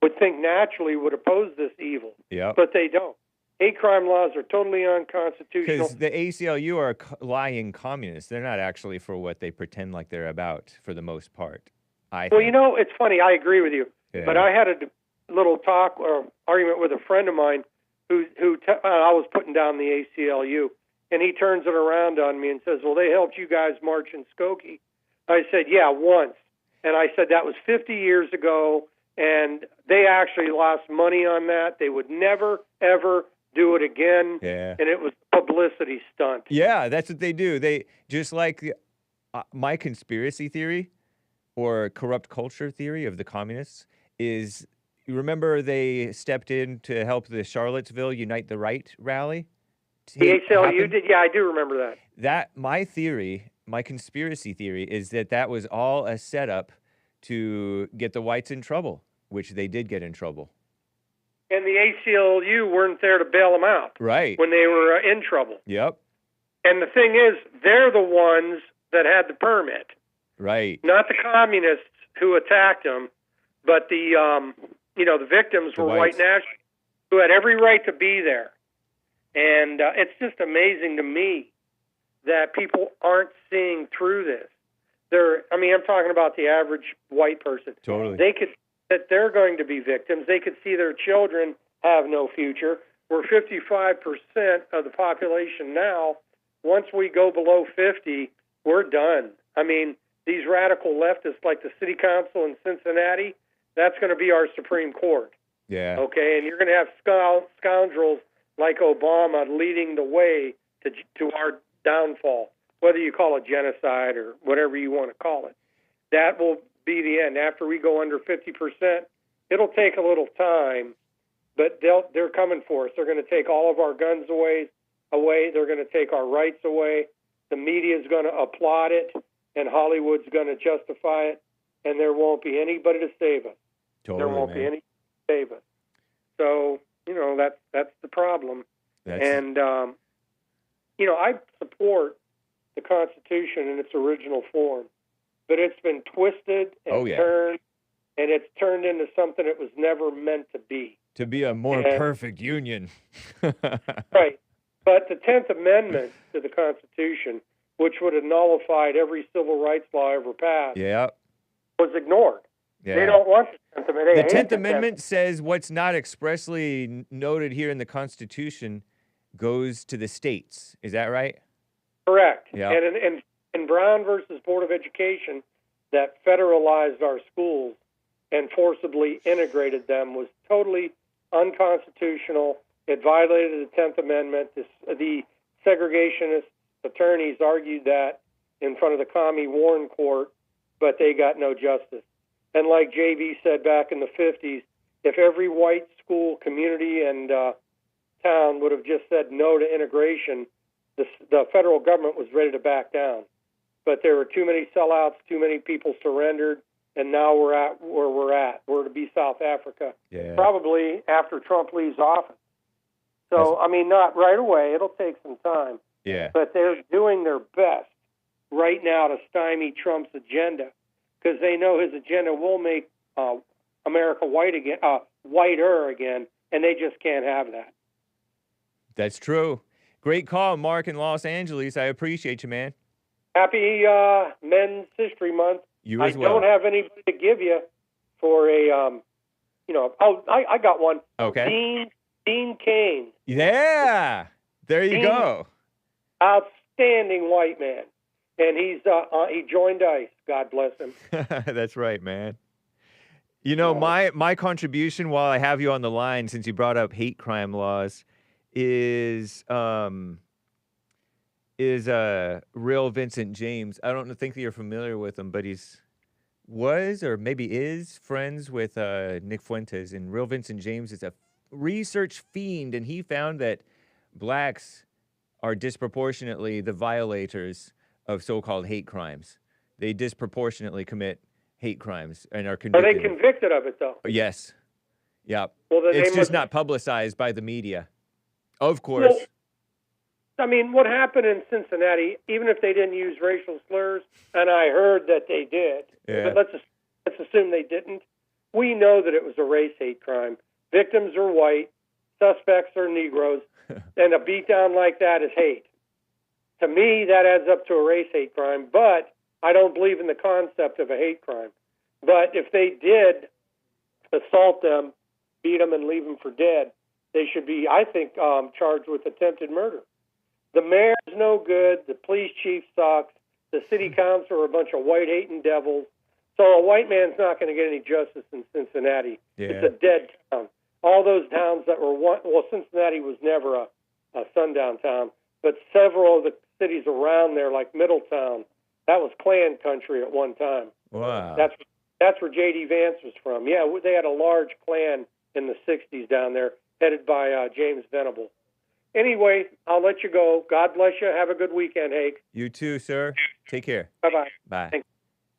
would think naturally would oppose this evil. But they don't. Hate crime laws are totally unconstitutional. Because the ACLU are lying communists. They're not actually for what they pretend like they're about, for the most part. Well, it's funny. I agree with you. But I had a little talk or argument with a friend of mine who I was putting down the ACLU, and he turns it around on me and says, well, they helped you guys march in Skokie. I said, yeah, once. And I said, that was 50 years ago, and they actually lost money on that. They would never, ever do it again, and it was a publicity stunt. Yeah, that's what they do. They just like my conspiracy theory or corrupt culture theory of the communists is, you remember they stepped in to help the Charlottesville Unite the Right rally? The ACLU did? Yeah, I do remember that. My theory, my conspiracy theory, is that was all a setup to get the whites in trouble, which they did get in trouble. And the ACLU weren't there to bail them out. Right. When they were in trouble. Yep. And the thing is, they're the ones that had the permit. Right. Not the communists who attacked them, but the victims were white nationalists who had every right to be there. And it's just amazing to me that people aren't seeing through this. I'm talking about the average white person. Totally. That they're going to be victims. They could see their children have no future. We're 55% of the population now. Once we go below 50, we're done. These radical leftists like the city council in Cincinnati, that's going to be our Supreme Court. Yeah. Okay, and you're going to have scoundrels like Obama leading the way to our downfall, whether you call it genocide or whatever you want to call it. That will be the end. After we go under 50%, it'll take a little time, but they're coming for us. They're going to take all of our guns away. They're going to take our rights away. The media is going to applaud it, and Hollywood's going to justify it, and there won't be anybody to save us. Totally, there won't be anybody to save us. So, that's the problem. I support the Constitution in its original form, but it's been twisted and turned, and it's turned into something it was never meant to be. To be a more perfect union. Right. But the 10th Amendment to the Constitution, which would have nullified every civil rights law ever passed, was ignored. Yeah. They don't want the 10th Amendment. They The hate 10th the Amendment says what's not expressly noted here in the Constitution goes to the states. Is that right? Correct. Yeah. And in Brown versus Board of Education, that federalized our schools and forcibly integrated them was totally unconstitutional. It violated the 10th Amendment. The segregationist attorneys argued that in front of the Commie Warren Court, but they got no justice. And like JV said back in the 50s, if every white school, community, and town would have just said no to integration, the federal government was ready to back down. But there were too many sellouts, too many people surrendered, and now we're at where we're at. We're to be South Africa, probably after Trump leaves office. So, I mean, not right away. It'll take some time. Yeah. But they're doing their best right now to stymie Trump's agenda, because they know his agenda will make America whiter again, and they just can't have that. That's true. Great call, Mark in Los Angeles. I appreciate you, man. Happy Men's History Month. You as well. I don't have anybody to give you for a, I got one. Okay. Dean Cain. Yeah. There you go. Outstanding white man. And he joined ICE. God bless him. That's right, man. You know, my contribution while I have you on the line, since you brought up hate crime laws, is real Vincent James. I don't think that you're familiar with him, but was or maybe is friends with Nick Fuentes. And real Vincent James is a research fiend, and he found that blacks are disproportionately the violators of so-called hate crimes. They disproportionately commit hate crimes and are convicted. Are they convicted of it, though? Yes. Yeah. Well, it's just not publicized by the media. Of course. Well, I mean, what happened in Cincinnati, even if they didn't use racial slurs, and I heard that they did, but let's assume they didn't, we know that it was a race hate crime. Victims are white, suspects are Negroes, and a beatdown like that is hate. To me, that adds up to a race hate crime, but I don't believe in the concept of a hate crime. But if they did assault them, beat them, and leave them for dead, they should be, I think, charged with attempted murder. The mayor's no good. The police chief sucks. The city council are a bunch of white-hating devils. So a white man's not going to get any justice in Cincinnati. Yeah. It's a dead town. All those towns that were Cincinnati was never a sundown town, but several of the cities around there, like Middletown, that was Klan country at one time. Wow. That's where J.D. Vance was from. Yeah, they had a large Klan in the 60s down there, headed by James Venable. Anyway, I'll let you go. God bless you. Have a good weekend, Hake. You too, sir. Take care. Bye-bye. Bye. Thanks.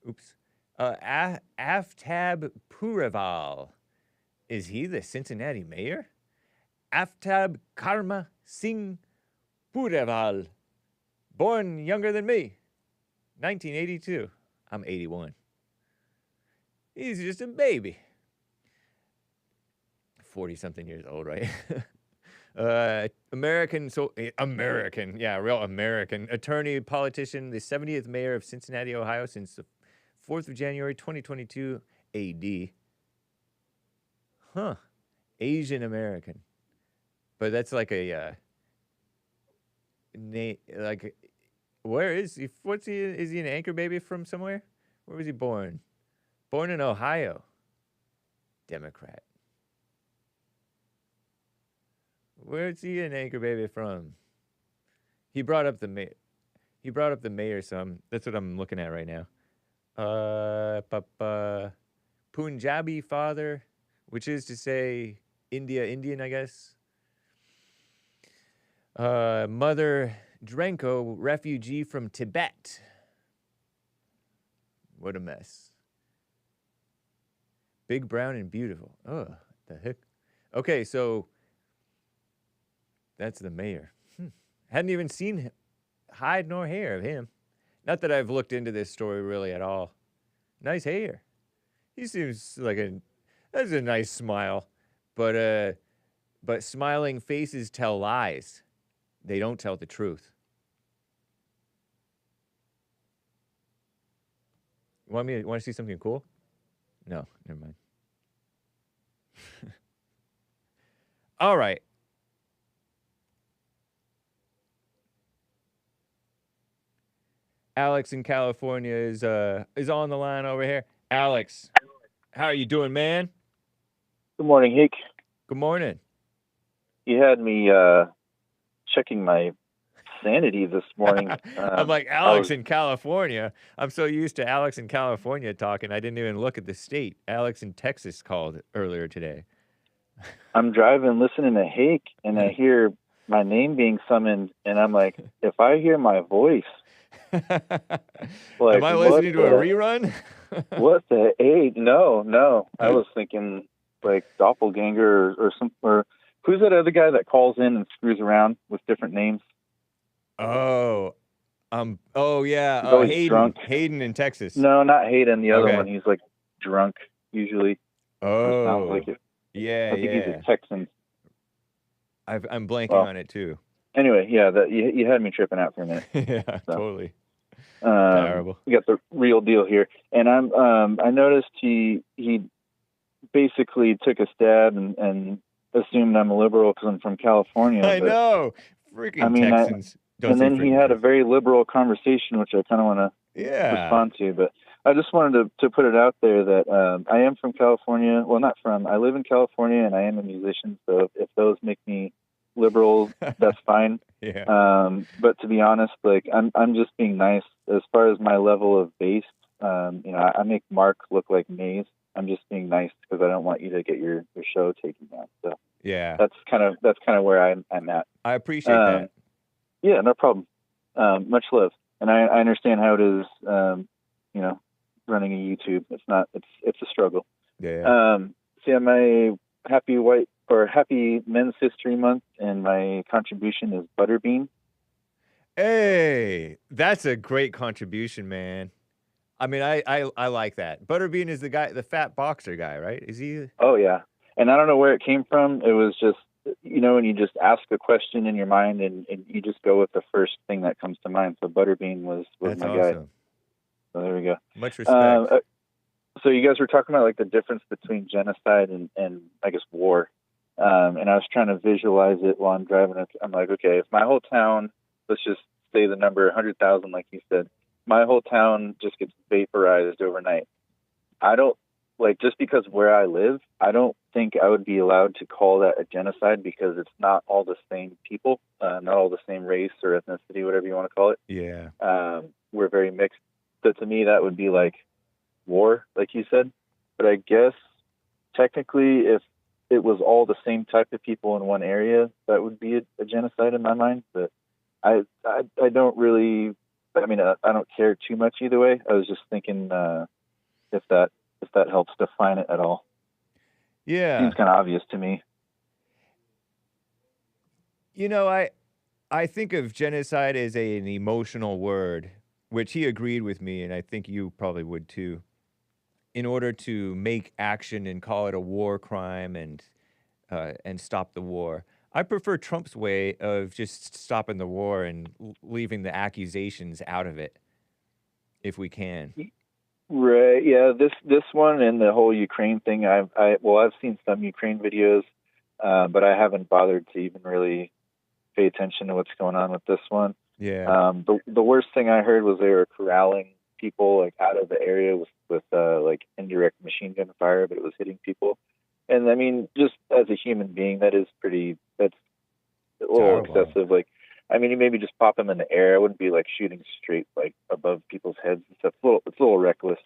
Oops. Aftab Purival. Is he the Cincinnati mayor? Aftab Karma Singh Purival. Born younger than me. 1982. I'm 81. He's just a baby. 40-something years old, right? American, real American attorney, politician, the 70th mayor of Cincinnati, Ohio since the 4th of January, 2022 AD. Huh. Asian American. But that's like where is he? Is he an anchor baby from somewhere? Where was he born? Born in Ohio. Democrat. Where's he an anchor baby from? He brought up the mayor. He brought up the mayor, so that's what I'm looking at right now. Punjabi father, which is to say Indian, I guess. Mother Drenko, refugee from Tibet. What a mess. Big, brown, and beautiful. Oh, the heck. Okay, so that's the mayor. Hadn't even seen hide nor hair of him. Not that I've looked into this story really at all. Nice hair. He seems like that's a nice smile. But smiling faces tell lies. They don't tell the truth. Want to see something cool? No, never mind. All right. Alex in California is on the line over here. Alex, how are you doing, man? Good morning, Hake. Good morning. You had me checking my sanity this morning. I'm like, Alex in California. I'm so used to Alex in California talking, I didn't even look at the state. Alex in Texas called earlier today. I'm driving, listening to Hake, and I hear my name being summoned, and I'm like, if I hear my voice, am I listening to a rerun? What the hey? No. I was thinking like doppelganger or some. Or who's that other guy that calls in and screws around with different names? Oh yeah. He's always Hayden. drunk. Hayden in Texas. No, not Hayden. The other one. He's like drunk usually. Oh, sounds like it. Yeah, I think he's a Texan. I'm blanking on it too. Anyway, yeah, you had me tripping out for a minute. Yeah, so. Totally. Terrible. We got the real deal here, and I noticed he basically took a stab and assumed I'm a liberal because I'm from California. I know, freaking Texans. And then he had a very liberal conversation, which I kind of want to respond to, but I just wanted to put it out there that I am from California. Well, not from. I live in California, and I am a musician. So if those make me liberal, that's fine. Yeah. But to be honest, like I'm just being nice as far as my level of bass. I make Mark look like Maze. I'm just being nice because I don't want you to get your show taken down. So yeah, that's kind of where I'm at. I appreciate that. Yeah, no problem. Much love, and I understand how it is. Running a YouTube, it's a struggle. Yeah. See, I'm a happy Men's History Month, and my contribution is Butterbean. Hey, that's a great contribution, man. I mean, I like that. Butterbean is the fat boxer guy, right? Is he? Oh yeah, and I don't know where it came from. It was just, when you just ask a question in your mind and you just go with the first thing that comes to mind. So Butterbean was that's my awesome. guy. So there we go. Much respect. So you guys were talking about like the difference between genocide and I guess war. And I was trying to visualize it while I'm driving. I'm like, okay, if my whole town, let's just say the number 100,000, like you said, my whole town just gets vaporized overnight. I don't, just because where I live, I don't think I would be allowed to call that a genocide because it's not all the same people, not all the same race or ethnicity, whatever you want to call it. Yeah. We're very mixed. So to me, that would be like war, like you said. But I guess technically, if it was all the same type of people in one area, that would be a genocide in my mind. But I don't really, I don't care too much either way. I was just thinking if that helps define it at all. Yeah. Seems kind of obvious to me. I think of genocide as an emotional word, which he agreed with me, and I think you probably would too. In order to make action and call it a war crime and stop the war, I prefer Trump's way of just stopping the war and leaving the accusations out of it, if we can. Right. Yeah. This one and the whole Ukraine thing. I've seen some Ukraine videos, but I haven't bothered to even really pay attention to what's going on with this one. Yeah. The worst thing I heard was they were corralling people out of the area with indirect machine gun fire, but it was hitting people. And I mean, just as a human being, that's a little excessive. You maybe just pop them in the air. It wouldn't be shooting straight above people's heads and stuff. It's a little reckless.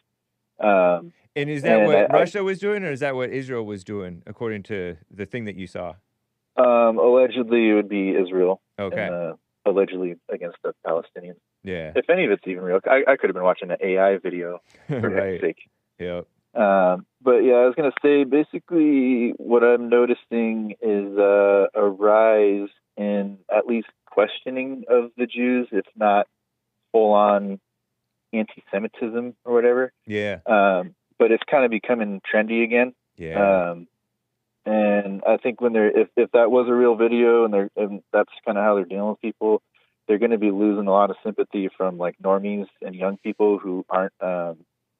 And is that what Russia was doing, or is that what Israel was doing, according to the thing that you saw? Allegedly, it would be Israel. Okay. And, allegedly against the Palestinians. Yeah. If any of it's even real. I could have been watching an AI video for right. heck's sake. Yep. But yeah, I was going to say, basically what I'm noticing is a rise in at least questioning of the Jews, if not full-on anti-Semitism or whatever. Yeah. But it's kind of becoming trendy again. Yeah. And I think if that was a real video and that's kind of how they're dealing with people, they're going to be losing a lot of sympathy from normies and young people who aren't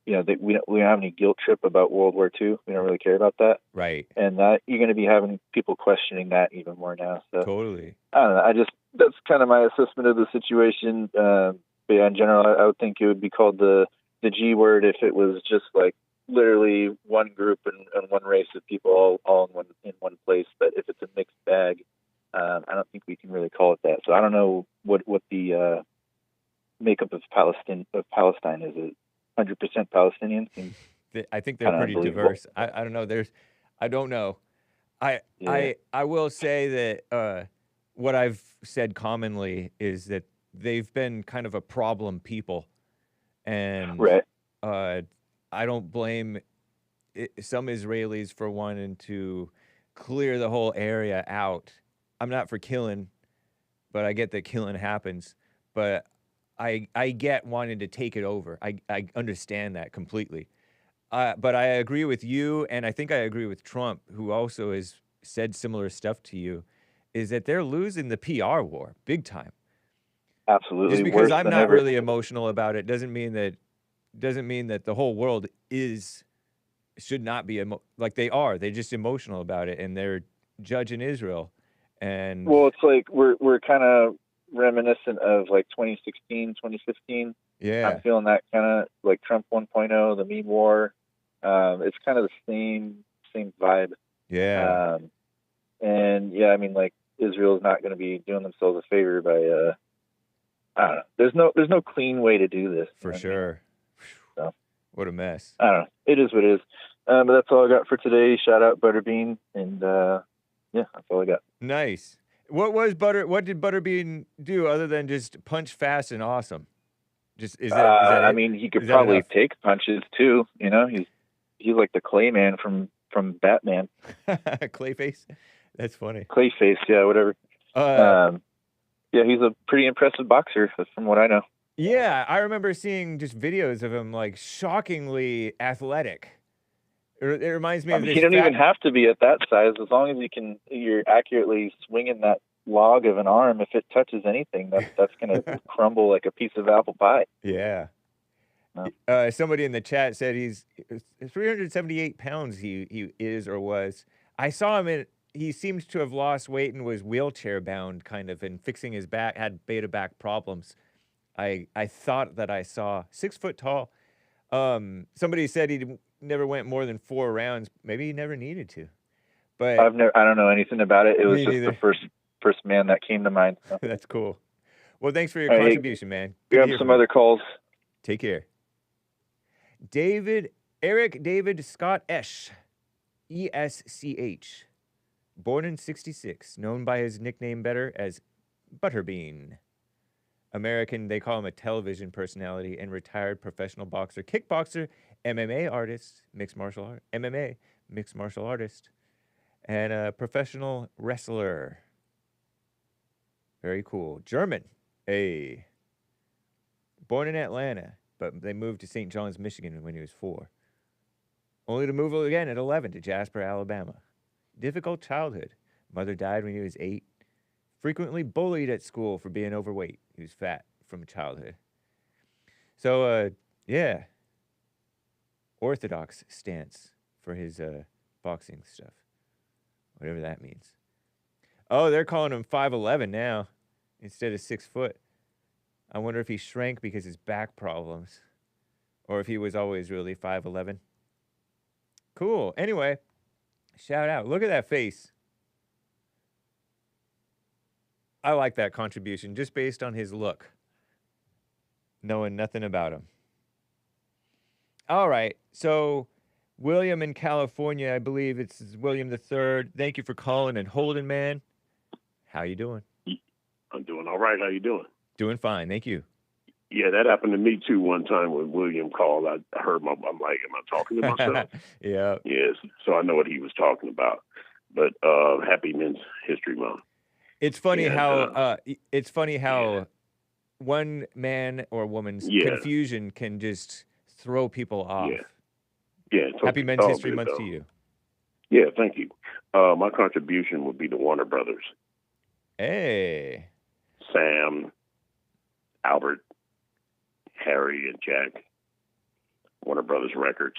we don't have any guilt trip about World War II. We don't really care about that. Right. And that you're going to be having people questioning that even more now. So Totally. I don't know. That's kind of my assessment of the situation. But yeah, in general, I would think it would be called the G word if it was just like literally one group and one race of people all in one place. But if it's a mixed bag, I don't think we can really call it that. So I don't know what the makeup of Palestine is. It 100% Palestinians? I think they're pretty diverse. I don't know. I don't know. I will say that what I've said commonly is that they've been kind of a problem people, and right. I don't blame some Israelis for wanting to clear the whole area out. I'm not for killing, but I get that killing happens. But I get wanting to take it over. I understand that completely. But I agree with you, and I think I agree with Trump, who also has said similar stuff to you, is that they're losing the PR war big time. Absolutely. Just because I'm not really emotional about it doesn't mean that the whole world should not be like they are. They're just emotional about it, and they're judging Israel. And well, it's like we're kind of reminiscent of like 2016, 2015. Yeah, I'm feeling that kind of like Trump 1.0, the meme war. It's kind of the same vibe. Yeah. And yeah, I mean, like Israel's not going to be doing themselves a favor by. I don't know. There's no clean way to do this. For sure. So, what a mess. I don't know. It is what it is. But that's all I got for today. Shout out Butterbean, and yeah, that's all I got. Nice. What did Butterbean do other than just punch fast and awesome? Just is that I it? mean, he could probably take punches too. You know, he's like the Clayman from Batman. Clayface. That's funny. Clayface, yeah, whatever. Yeah, he's a pretty impressive boxer, from what I know. Yeah, I remember seeing just videos of him, like, shockingly athletic. It reminds me of this. He don't even have to be at that size, as long as you're accurately swinging that log of an arm. If it touches anything, that's going to crumble like a piece of apple pie. Yeah. No. Somebody in the chat said he's 378 pounds. He is or was. I saw him he seems to have lost weight and was wheelchair bound, kind of, and fixing his back, had beta back problems. I thought that I saw 6 foot tall. Somebody said he never went more than 4 rounds. Maybe he never needed to. But I don't know anything about it. It was just the first man that came to mind. So. That's cool. Well, thanks for your contribution, man. We have some other calls. Take care. Eric David Scott Esch, ESCH. Born in 1966, known by his nickname better as Butterbean. American, they call him a television personality and retired professional boxer, kickboxer, MMA artist, mixed martial artist, and a professional wrestler. Very cool. German. Born in Atlanta, but they moved to St. John's, Michigan when he was 4. Only to move again at 11 to Jasper, Alabama. Difficult childhood. Mother died when he was 8. Frequently bullied at school for being overweight. He was fat from childhood. So, yeah. Orthodox stance for his boxing stuff. Whatever that means. Oh, they're calling him 5'11" now instead of 6 foot. I wonder if he shrank because of his back problems. Or if he was always really 5'11". Cool. Anyway, shout out. Look at that face. I like that contribution just based on his look. Knowing nothing about him. All right. So, William in California, I believe it's William III. Thank you for calling and holding, man. How you doing? I'm doing all right. How you doing? Doing fine. Thank you. Yeah, that happened to me too one time when William called. I heard I'm like, am I talking to myself? Yeah. Yes. So I know what he was talking about. But happy Men's History Month. It's funny how one man or woman's confusion can just throw people off. Yeah. Happy Men's History Month to you. Yeah, thank you. My contribution would be the Warner Brothers. Hey. Sam, Albert, Harry, and Jack. Warner Brothers Records,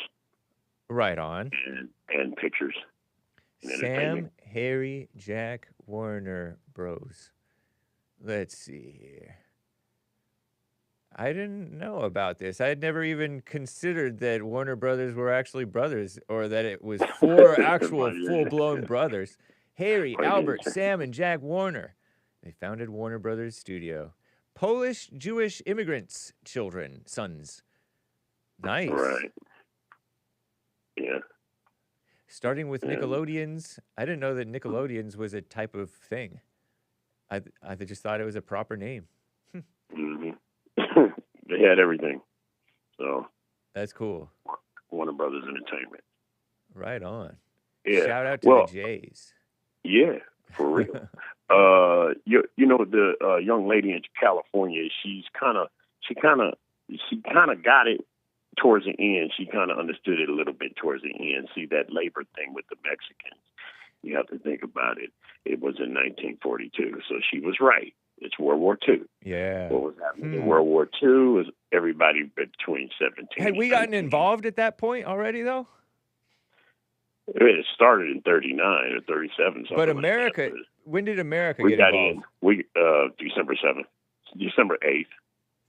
Right on. and pictures and entertainment. Sam, Harry, Jack, Warner Bros. Let's see here. I didn't know about this. I had never even considered that Warner Brothers were actually brothers, or that it was four actual full-blown brothers. Harry, Albert, Sam, and Jack Warner. They founded Warner Brothers Studio. Polish Jewish immigrants, sons. Nice. Right. Yeah. Starting with Nickelodeons. I didn't know that Nickelodeons was a type of thing. I just thought it was a proper name. Mm-hmm. They had everything. So that's cool. Warner Brothers Entertainment. Right on. Yeah. Shout out to the Jays. Yeah, for real. You know the young lady in California. She kind of got it towards the end. She kind of understood it a little bit towards the end. See that labor thing with the Mexicans. You have to think about it. It was in 1942, so she was right. It's World War II. Yeah. What was happening in World War II was everybody between 17. Had we gotten involved at that point already, though? It started in 39 or 37. But America, like when did America get involved? We December 7th, December 8th.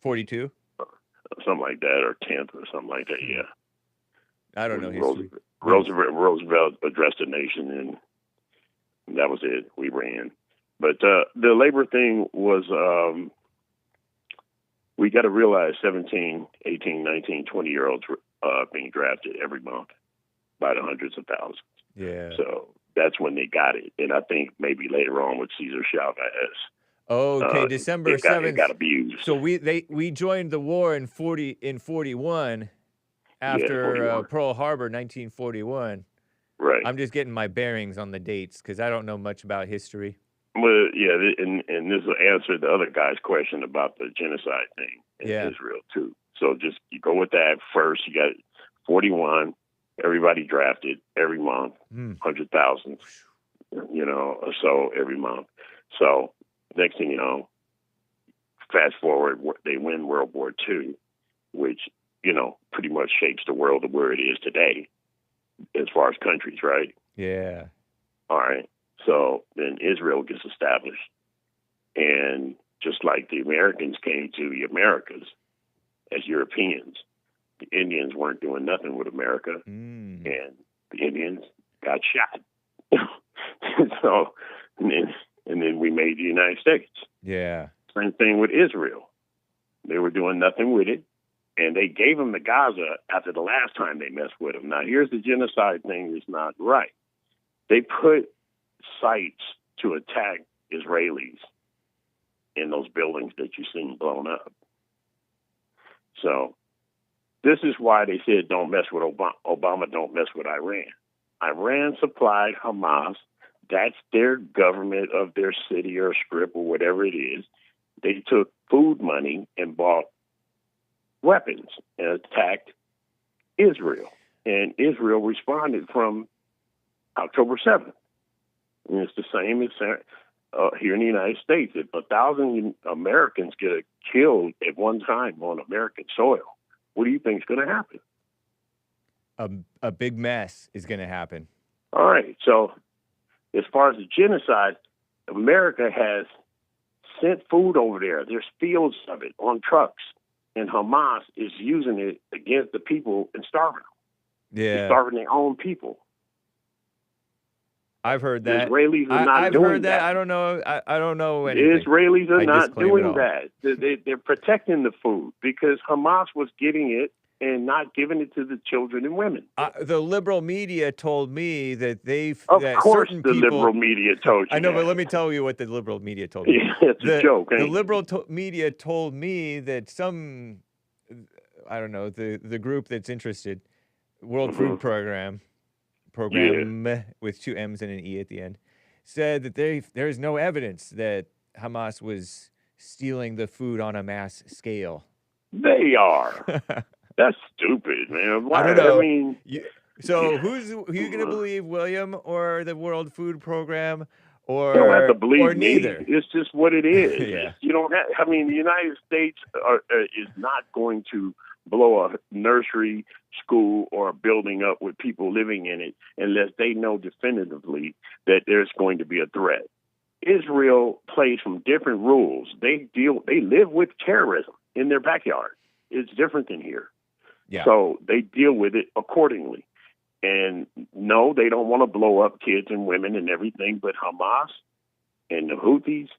42? Something like that, or 10th, or something like that, yeah. I don't know history. Roosevelt addressed the nation, and that was it. We ran. But the labor thing was, we got to realize 17, 18, 19, 20-year-olds were being drafted every month by the hundreds of thousands. Yeah. So that's when they got it. And I think maybe later on with Cesar Chavez. Okay, December 7th. It got abused. So we joined the war in 41 after Pearl Harbor, 1941. Right. I'm just getting my bearings on the dates because I don't know much about history. Well, yeah, and this will answer the other guy's question about the genocide thing in Israel, too. So just you go with that first. You got 41, everybody drafted every month, 100,000, or so every month. So next thing you know, fast forward, they win World War II, which, pretty much shapes the world to where it is today as far as countries, right? Yeah. All right. So then Israel gets established. And just like the Americans came to the Americas as Europeans, the Indians weren't doing nothing with America. And the Indians got shot. So, and then we made the United States. Yeah. Same thing with Israel. They were doing nothing with it. And they gave them to Gaza after the last time they messed with them. Now, here's the genocide thing that's not right. They put sites to attack Israelis in those buildings that you seen blown up. So this is why they said don't mess with Obama, don't mess with Iran. Iran supplied Hamas. That's their government of their city or strip or whatever it is. They took food money and bought weapons and attacked Israel. And Israel responded from October 7th. And it's the same as here in the United States. If 1,000 Americans get killed at one time on American soil, what do you think is going to happen? A big mess is going to happen. All right. So as far as the genocide, America has sent food over there. There's fields of it on trucks. And Hamas is using it against the people and starving them. Yeah. They're starving their own people. I've heard that. The Israelis are not doing heard that. I don't know. I don't know anything. The Israelis are not doing that. They're protecting the food because Hamas was getting it and not giving it to the children and women. The liberal media told me that Of course the liberal media told you I know, that. but let me tell you what the liberal media told me. Yeah, it's a joke. The liberal media told me that some, I don't know, the group that's interested, World Food Program with two M's and an E at the end, said that there is no evidence that Hamas was stealing the food on a mass scale. They are. That's stupid, man. I don't know. I mean, so who you going to believe, William, or the World Food Program, or you don't have to believe or me. neither? It's just what it is. Yeah. You don't have. I mean, the United States is not going to blow a nursery, school, or a building up with people living in it unless they know definitively that there's going to be a threat. Israel plays from different rules. They live with terrorism in their backyard. It's different than here. Yeah. So they deal with it accordingly. And no, they don't want to blow up kids and women and everything, but Hamas and the Houthis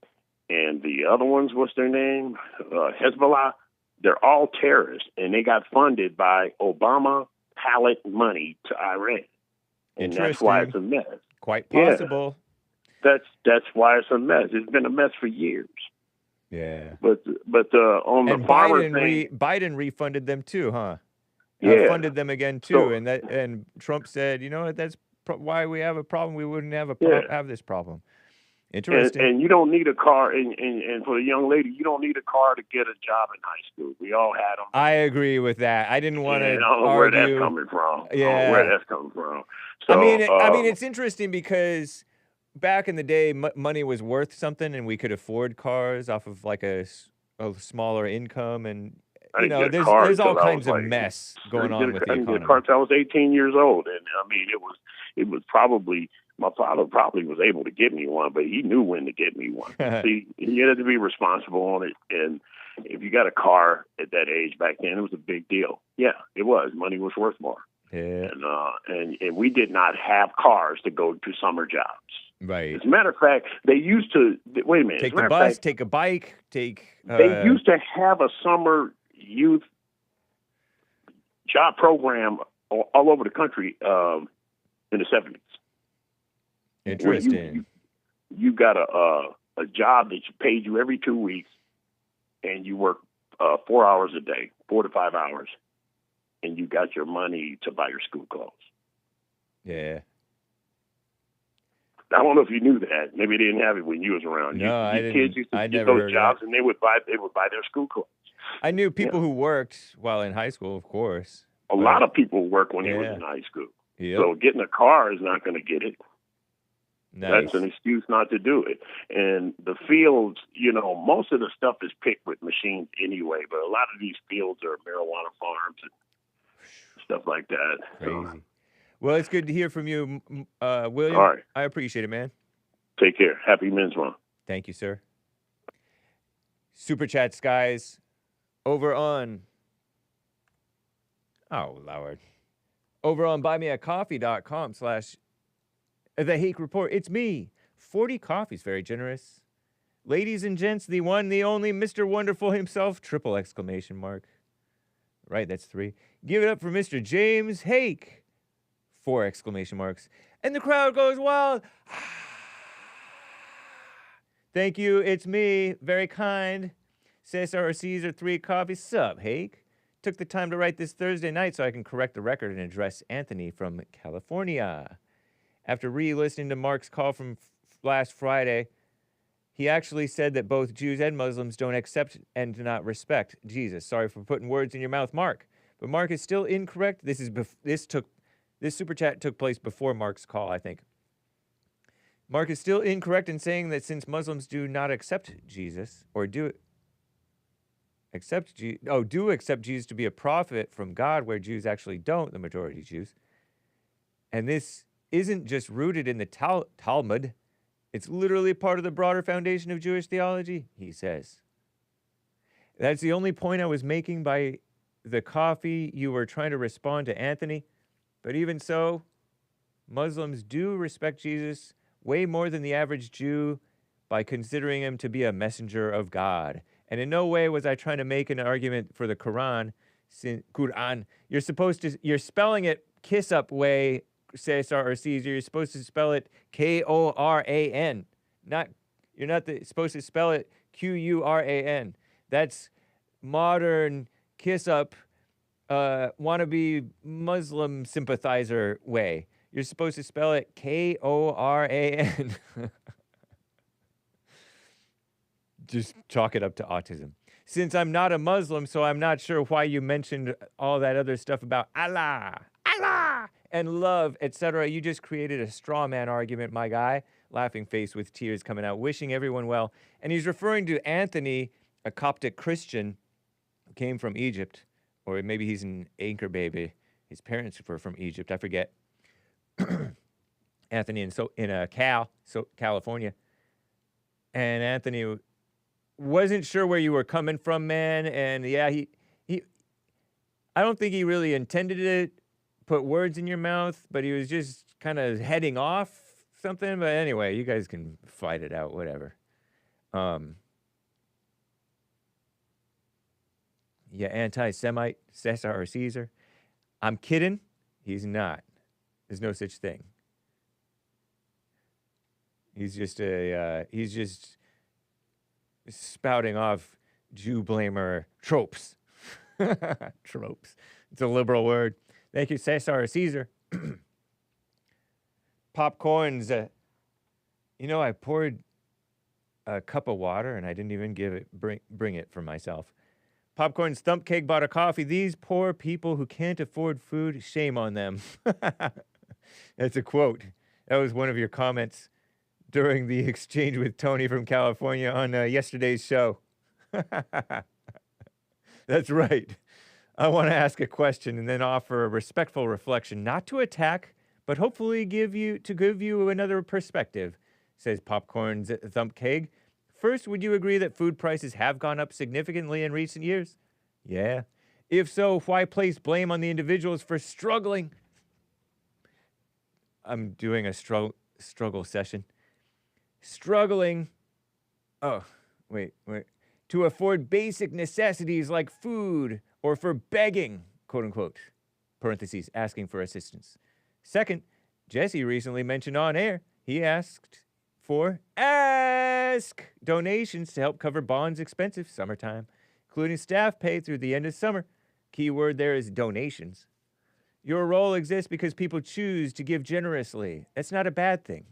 and the other ones, what's their name? Hezbollah, they're all terrorists, and they got funded by Obama pallet money to Iran. And that's why it's a mess. Quite possible. Yeah, that's why it's a mess. It's been a mess for years. Yeah. But on the farmer thing, Biden refunded them too, huh? Yeah. Funded them again too, and Trump said, you know what, that's why we have a problem. We wouldn't have have this problem. Interesting. And you don't need a car, and for a young lady, you don't need a car to get a job in high school. We all had them. I agree with that. I didn't want to argue. I don't know where that's coming from. So, I mean, it's interesting because back in the day, money was worth something, and we could afford cars off of like a smaller income, and you know, there's all kinds of mess going on with the economy. I was 18 years old, and I mean, it was probably. My father probably was able to get me one, but he knew when to get me one. See, you had to be responsible on it. And if you got a car at that age back then, it was a big deal. Yeah, it was. Money was worth more. Yeah. And we did not have cars to go to summer jobs. Right. As a matter of fact, they used to, wait a minute. Take the bus, take a bike, they used to have a summer youth job program all over the country in the 70s. Interesting. You got a job that paid you every 2 weeks, and you work 4 hours a day, 4 to 5 hours, and you got your money to buy your school clothes. Yeah. I don't know if you knew that. Maybe they didn't have it when you was around. No, I didn't. Kids used to get those jobs, and they would buy their school clothes. I knew people who worked while in high school, of course. A lot of people work when they was in high school. Yep. So getting a car is not going to get it. Nice. That's an excuse not to do it. And the fields, you know, most of the stuff is picked with machines anyway, but a lot of these fields are marijuana farms and stuff like that. Crazy. Well, it's good to hear from you, William. All right. I appreciate it, man. Take care. Happy Men's Month. Thank you, sir. Super Chats, guys. Over on... Oh, Lord. Over on buymeacoffee.com/The Hake Report. It's me. 40 coffees. Very generous. Ladies and gents, the one, the only, Mr. Wonderful himself. Triple exclamation mark. Right, that's 3. Give it up for Mr. James Hake. 4 exclamation marks. And the crowd goes wild. Thank you. It's me. Very kind. Cesar or Cesar, 3 coffees. Sup, Hake? Took the time to write this Thursday night so I can correct the record and address Anthony from California. After re-listening to Mark's call from last Friday, he actually said that both Jews and Muslims don't accept and do not respect Jesus. Sorry for putting words in your mouth, Mark. But Mark is still incorrect. This super chat took place before Mark's call, I think. Mark is still incorrect in saying that since Muslims do not accept Jesus, or do accept Jesus to be a prophet from God, where Jews actually don't, the majority Jews. And this isn't just rooted in the Talmud. It's literally part of the broader foundation of Jewish theology, he says. That's the only point I was making by the coffee. You were trying to respond to Anthony. But even so, Muslims do respect Jesus way more than the average Jew by considering him to be a messenger of God. And in no way was I trying to make an argument for the Koran. Quran. You're spelling it kiss up way, Cesar or Cesar. You're supposed to spell it Koran. You're not supposed to spell it Quran. That's modern kiss up, wannabe Muslim sympathizer way. You're supposed to spell it Koran. Just chalk it up to autism. Since I'm not a Muslim, so I'm not sure why you mentioned all that other stuff about Allah, and love, etc. You just created a straw man argument, my guy. Laughing face with tears coming out, wishing everyone well. And he's referring to Anthony, a Coptic Christian who came from Egypt, or maybe he's an anchor baby. His parents were from Egypt. I forget. Anthony in California. And Anthony wasn't sure where you were coming from, man. And yeah, he I don't think he really intended to put words in your mouth, but he was just kind of heading off something. But anyway, you guys can fight it out, whatever. Yeah, anti-Semite, Cesar or Cesar. I'm kidding. He's not. There's no such thing. He's just spouting off Jew blamer tropes. Tropes. It's a liberal word. Thank you, Cesar or Cesar. Popcorn's. I poured a cup of water and I didn't even bring it for myself. Popcorn's thump cake bought a coffee. These poor people who can't afford food, shame on them. That's a quote. That was one of your comments during the exchange with Tony from California on yesterday's show. That's right. I want to ask a question and then offer a respectful reflection, not to attack, but hopefully give you another perspective, says Popcorn's thump cake. First, would you agree that food prices have gone up significantly in recent years? Yeah. If so, why place blame on the individuals for struggling? I'm doing a struggle session. Struggling. Oh, wait. To afford basic necessities like food or for begging, quote unquote, parentheses, asking for assistance. Second, Jesse recently mentioned on air, he asked for donations to help cover Bond's expensive summertime, including staff pay through the end of summer. Key word there is donations. Your role exists because people choose to give generously. That's not a bad thing,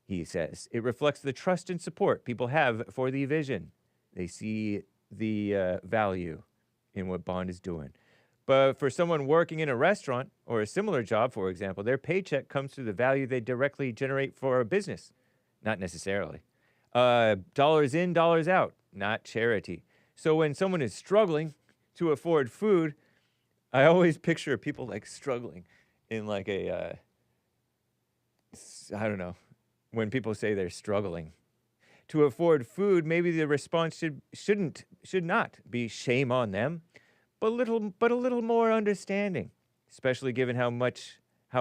he says. It reflects the trust and support people have for the vision. They see the value in what Bond is doing. But for someone working in a restaurant or a similar job, for example, their paycheck comes through the value they directly generate for a business. Not necessarily. Dollars in, dollars out, not charity. So when someone is struggling to afford food, I always picture people like struggling in like I don't know, when people say they're struggling to afford food, maybe the response should not be shame on them, but a little more understanding, especially given how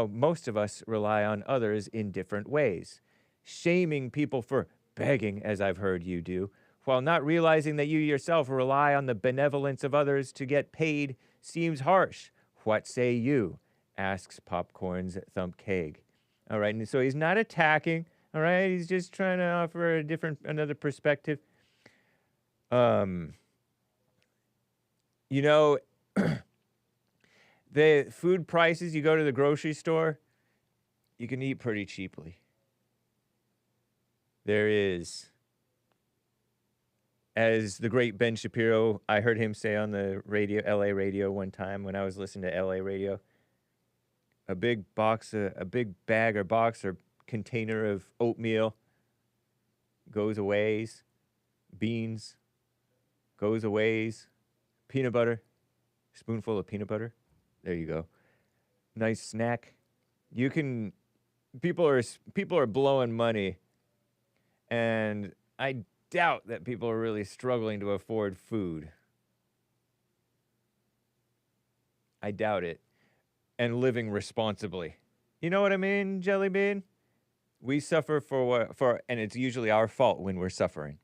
most of us rely on others in different ways. Shaming people for begging, as I've heard you do, while not realizing that you yourself rely on the benevolence of others to get paid, seems harsh. What say you? Asks Popcorn's thump cake. All right, and so he's not attacking. All right, he's just trying to offer another perspective. The food prices, you go to the grocery store, you can eat pretty cheaply. There is, as the great Ben Shapiro, I heard him say on the radio, LA radio one time when I was listening to LA radio, a big bag or box or container of oatmeal goes a ways, beans goes a ways, peanut butter, spoonful of peanut butter. There you go. Nice snack. People are blowing money. And I doubt that people are really struggling to afford food. I doubt it. And living responsibly. You know what I mean, Jelly Bean? We suffer and it's usually our fault when we're suffering.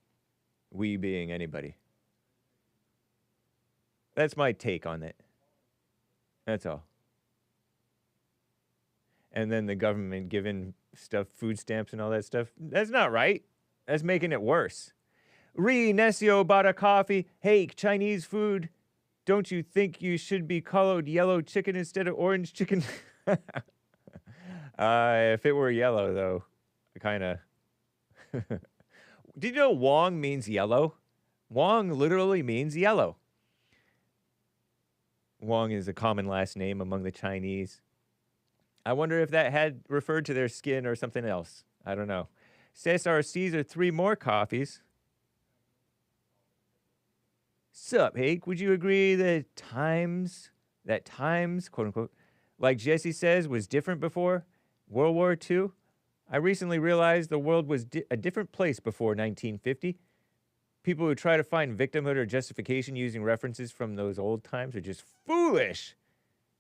We being anybody. That's my take on it. That's all. And then the government giving stuff, food stamps and all that stuff. That's not right. That's making it worse. Necio bought a coffee. Hake, Chinese food. Don't you think you should be called yellow chicken instead of orange chicken? If it were yellow, though, kind of. Did you know Wong means yellow? Wong literally means yellow. Wong is a common last name among the Chinese. I wonder if that had referred to their skin or something else. I don't know. Cesar, 3 more coffees. Sup, Hake? Would you agree that times, quote unquote, like Jesse says, was different before World War II? I recently realized the world was a different place before 1950. People who try to find victimhood or justification using references from those old times are just foolish.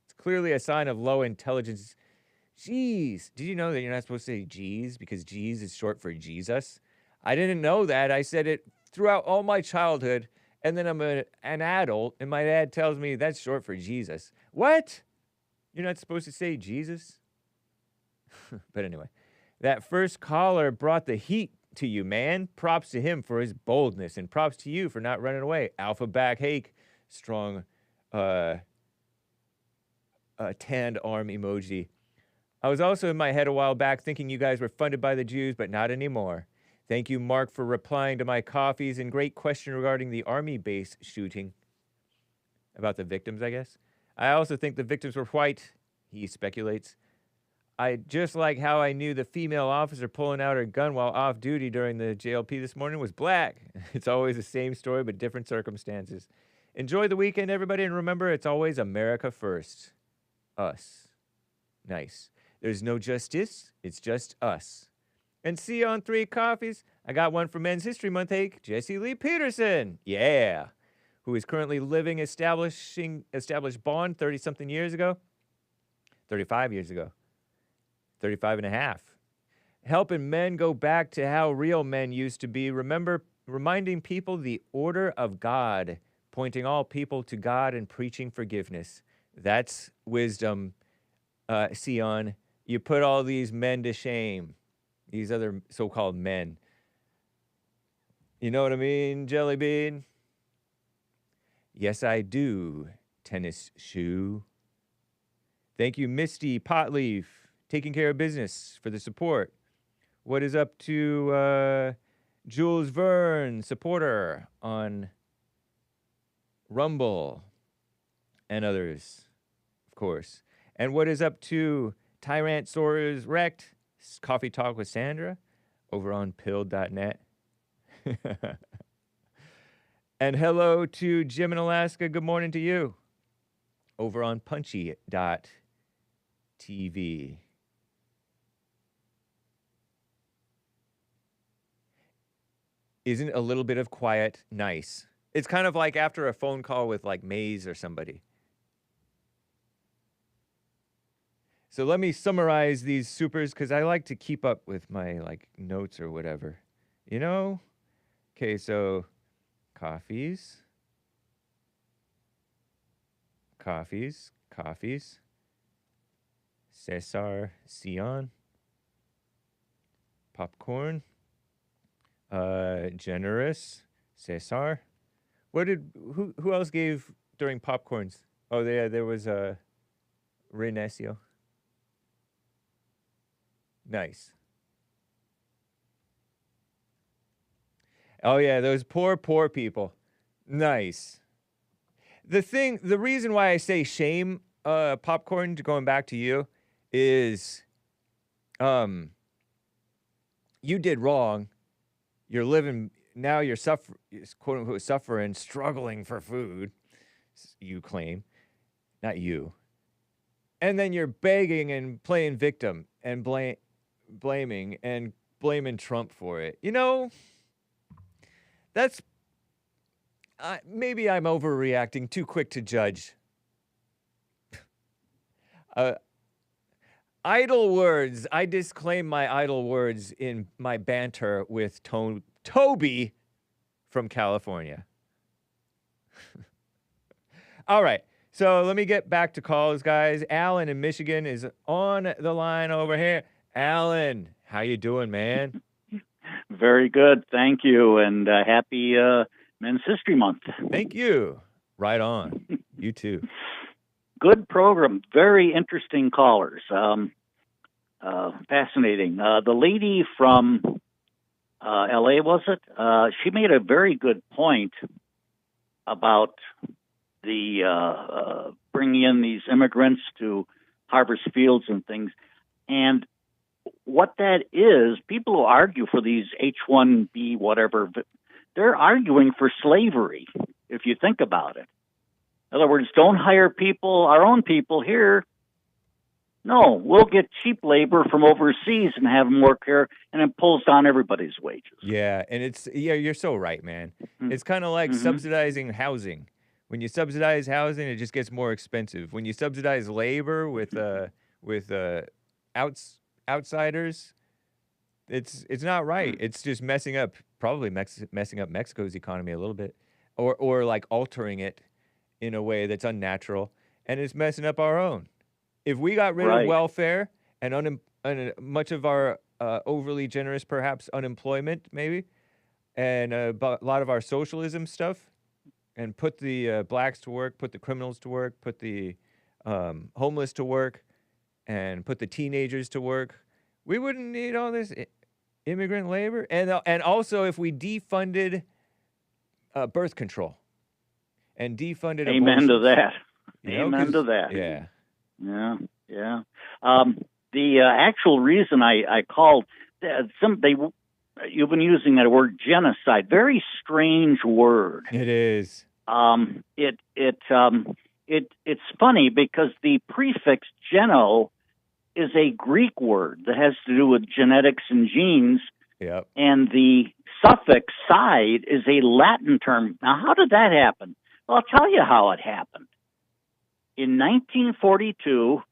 It's clearly a sign of low intelligence. Jeez, did you know that you're not supposed to say Jeez because Jeez is short for Jesus? I didn't know that. I said it throughout all my childhood, and then I'm an adult, and my dad tells me that's short for Jesus. What? You're not supposed to say Jesus? But anyway, that first caller brought the heat to you, man. Props to him for his boldness, and props to you for not running away. Alpha back Hake, strong tanned arm emoji. I was also in my head a while back thinking you guys were funded by the Jews, but not anymore. Thank you, Mark, for replying to my coffees, and great question regarding the army base shooting. About the victims, I guess. I also think the victims were white, he speculates. I just like how I knew the female officer pulling out her gun while off duty during the JLP this morning was black. It's always the same story, but different circumstances. Enjoy the weekend, everybody, and remember, it's always America first. Us. Nice. There's no justice, it's just us. And see you on 3 coffees. I got one for Men's History Month, Hake. Jesse Lee Peterson. Yeah. Who is currently living established bond 30-something years ago. 35 years ago. 35 and a half. Helping men go back to how real men used to be. Reminding people the order of God. Pointing all people to God and preaching forgiveness. That's wisdom, Sion. You put all these men to shame. These other so-called men. You know what I mean, Jelly Bean? Yes, I do, tennis shoe. Thank you, Misty Potleaf, taking care of business for the support. What is up to Jules Verne, supporter on Rumble and others, of course. And what is up to Tyrant Soares Wrecked? Coffee Talk with Sandra over on pill.net. And hello to Jim in Alaska. Good morning to you over on punchy.tv. Isn't a little bit of quiet nice? It's kind of like after a phone call with like Maze or somebody. So let me summarize these supers because I like to keep up with my like notes or whatever. You know? Okay, so coffees. Cesar, Sion. Popcorn. Generous. Cesar. Who else gave during popcorns? Oh, there was Rene. Nice. Oh, yeah, those poor people. Nice. The reason why I say shame, popcorn, going back to you, is you did wrong. You're living, now you're quote unquote suffering, struggling for food, you claim. Not you. And then you're begging and playing victim and blaming Trump for it. You know, that's maybe I'm overreacting, too quick to judge. Idle words. I disclaim my idle words in my banter with Toby from California. All right. So let me get back to calls, guys. Alan in Michigan is on the line over here. Alan, how you doing, man? Very good, thank you, and happy Men's History Month. Thank you. Right on. You too. Good program. Very interesting callers. Fascinating. The lady from L.A., was it? She made a very good point about the bringing in these immigrants to harvest fields and things. And what that is, people who argue for these H-1B whatever, they're arguing for slavery. if you think about it. In other words, don't hire people, our own people here. No, we'll get cheap labor from overseas and have them work here, and it pulls down everybody's wages. Yeah, and you're so right, man. It's kind of like subsidizing housing. When you subsidize housing, it just gets more expensive. When you subsidize labor with outsiders, it's not right. It's just messing up Mexico's economy a little bit, or like altering it in a way that's unnatural, and it's messing up our own. If we got rid of welfare and much of our overly generous, perhaps, unemployment, maybe, and a lot of our socialism stuff, and put the blacks to work, put the criminals to work, put the homeless to work, and put the teenagers to work, we wouldn't need all this immigrant labor. And also, if we defunded birth control and defunded Amen to that. Amen to that. Yeah. Yeah. The actual reason I called, you've been using that word genocide. Very strange word. It is. It's funny because the prefix geno is a Greek word that has to do with genetics and genes. Yep. And the suffix side is a Latin term. Now, how did that happen? Well, I'll tell you how it happened. In 1942,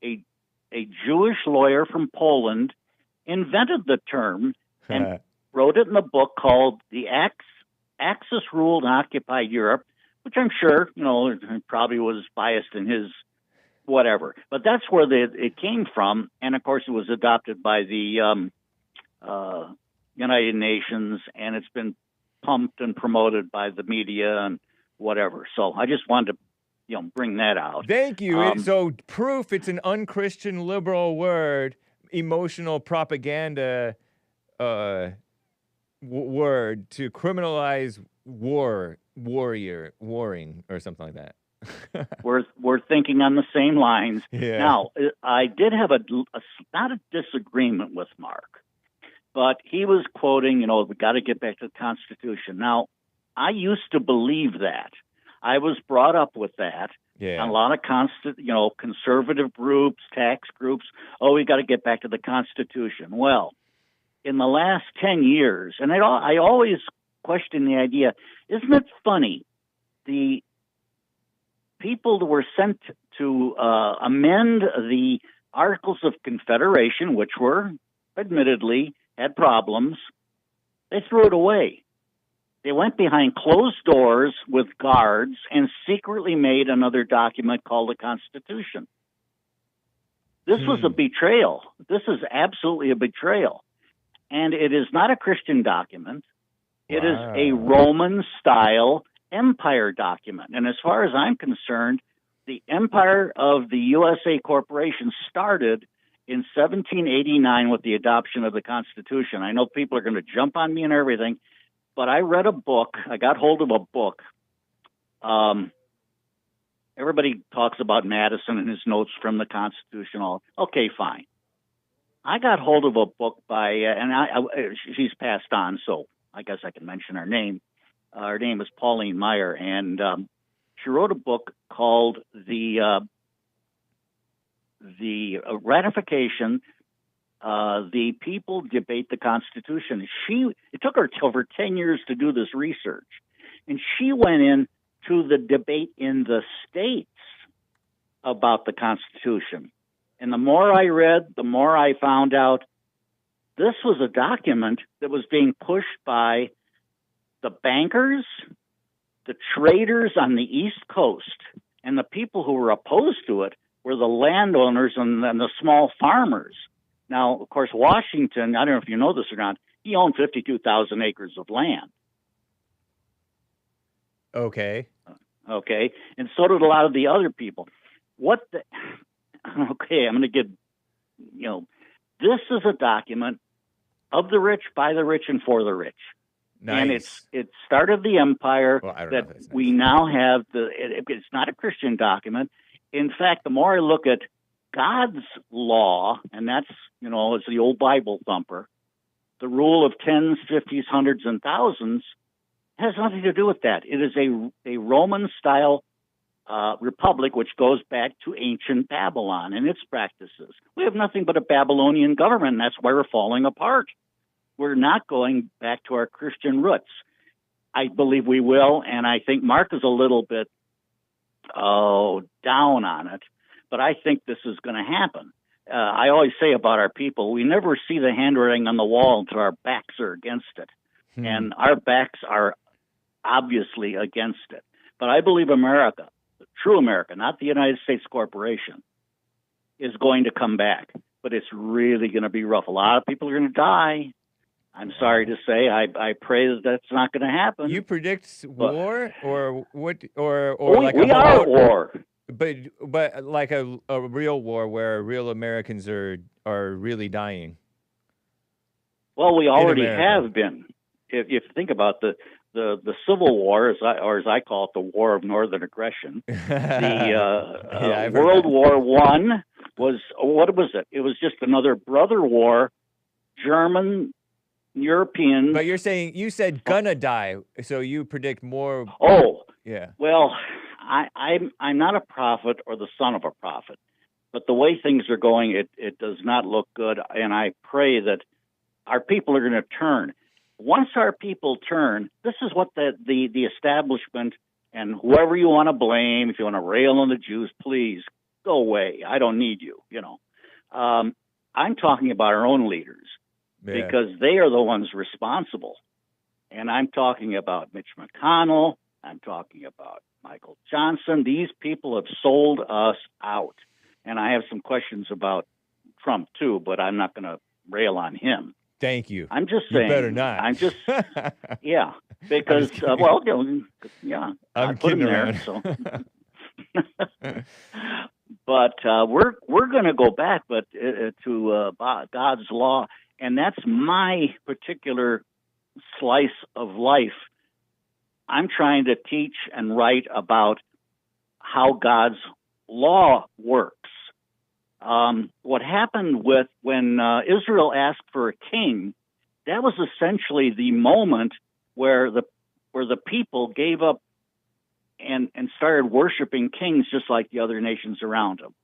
a Jewish lawyer from Poland invented the term and wrote it in a book called The Axis Ruled and Occupied Europe, which I'm sure, probably was biased in his whatever. But that's where it came from. And, of course, it was adopted by the United Nations, and it's been pumped and promoted by the media and whatever. So I just wanted to bring that out. Thank you. So proof it's an unchristian liberal word, emotional propaganda word to criminalize warring, or something like that. We're thinking on the same lines. Yeah. Now, I did have not a disagreement with Mark, but he was quoting, we got to get back to the Constitution. Now, I used to believe that. I was brought up with that. Yeah. A lot of conservative groups, tax groups. Oh, we got to get back to the Constitution. Well, in the last 10 years, and I always question the idea, isn't it funny? The people that were sent to amend the Articles of Confederation, which were admittedly had problems, they threw it away. They went behind closed doors with guards and secretly made another document called the Constitution. This was a betrayal. This is absolutely a betrayal. And it is not a Christian document. It is a Roman-style empire document. And as far as I'm concerned, the empire of the USA Corporation started in 1789 with the adoption of the Constitution. I know people are going to jump on me and everything, but I read a book. I got hold of a book. Everybody talks about Madison and his notes from the Constitution. Okay, fine. I got hold of a book by, she's passed on, so I guess I can mention her name. Her name is Pauline Meyer, and she wrote a book called the Ratification. The People Debate the Constitution. It took her over 10 years to do this research, and she went into the debate in the states about the Constitution. And the more I read, the more I found out this was a document that was being pushed by the bankers, the traders on the East Coast, and the people who were opposed to it were the landowners and the small farmers. Now, of course, Washington, I don't know if you know this or not, he owned 52,000 acres of land. Okay. And so did a lot of the other people. Okay, I'm going to get, this is a document of the rich, by the rich, and for the rich. Nice. And it started the empire that we now have. It's not a Christian document. In fact, the more I look at God's law, and that's, it's the old Bible thumper, the rule of tens, fifties, hundreds, and thousands, It has nothing to do with that. It is a Roman-style republic which goes back to ancient Babylon and its practices. We have nothing but a Babylonian government, and that's why we're falling apart. We're not going back to our Christian roots. I believe we will, and I think Mark is a little bit down on it, but I think this is going to happen. I always say about our people, we never see the handwriting on the wall until our backs are against it. And our backs are obviously against it. But I believe America, true America, not the United States corporation, is going to come back. But it's really going to be rough. A lot of people are going to die. I'm sorry to say. I pray that that's not going to happen. You predict war or what? Or we are at war. But like a real war where real Americans are really dying. Well, we already have been. If you think about the Civil War, as I call it, the War of Northern Aggression, the World War I was, what was it? It was just another brother war, German, European. But you're saying, you said gonna die, so you predict more. Oh, yeah. Well, I'm not a prophet or the son of a prophet, but the way things are going, it does not look good, and I pray that our people are going to turn. Once our people turn, this is what the establishment and whoever you want to blame, if you want to rail on the Jews, please go away. I don't need you. I'm talking about our own leaders because they are the ones responsible. And I'm talking about Mitch McConnell. I'm talking about Michael Johnson. These people have sold us out. And I have some questions about Trump too, but I'm not going to rail on him. Thank you. I'm just saying. You better not. I'm just, yeah, because I put him there. So, but we're going to go back, but to God's law, and that's my particular slice of life. I'm trying to teach and write about how God's law works. What happened when Israel asked for a king, that was essentially the moment where the people gave up and started worshiping kings just like the other nations around them.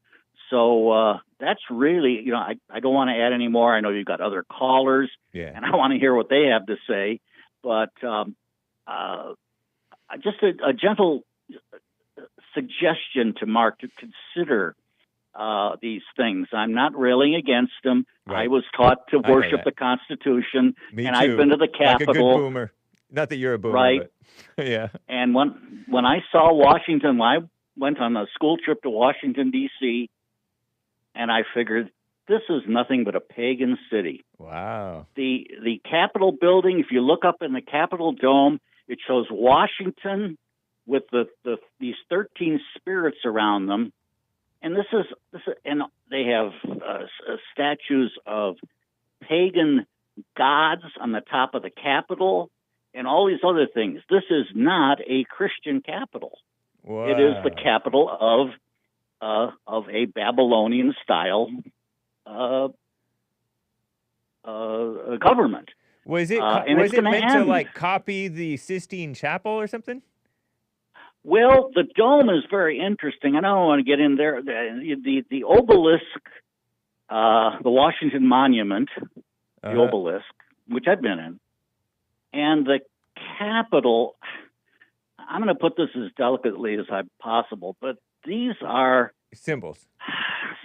So that's really, I don't want to add any more. I know you've got other callers, and I want to hear what they have to say. But just a gentle suggestion to Mark to consider these things. I'm not railing against them. Right. I was taught to worship the Constitution, and I've been to the Capitol. Like a good boomer. Not that you're a boomer, right? But, yeah. And when I saw Washington, I went on a school trip to Washington, D.C., and I figured this is nothing but a pagan city. Wow. The Capitol building, if you look up in the Capitol dome, it shows Washington with these 13 spirits around them. And this is, and they have statues of pagan gods on the top of the Capitol and all these other things. This is not a Christian capital. Wow. It is the capital of a Babylonian style government. Was it meant to like copy the Sistine Chapel or something? Well, the dome is very interesting. I don't want to get in there. The obelisk, the Washington Monument, the obelisk, which I've been in, and the Capitol, I'm going to put this as delicately as possible, but these are symbols,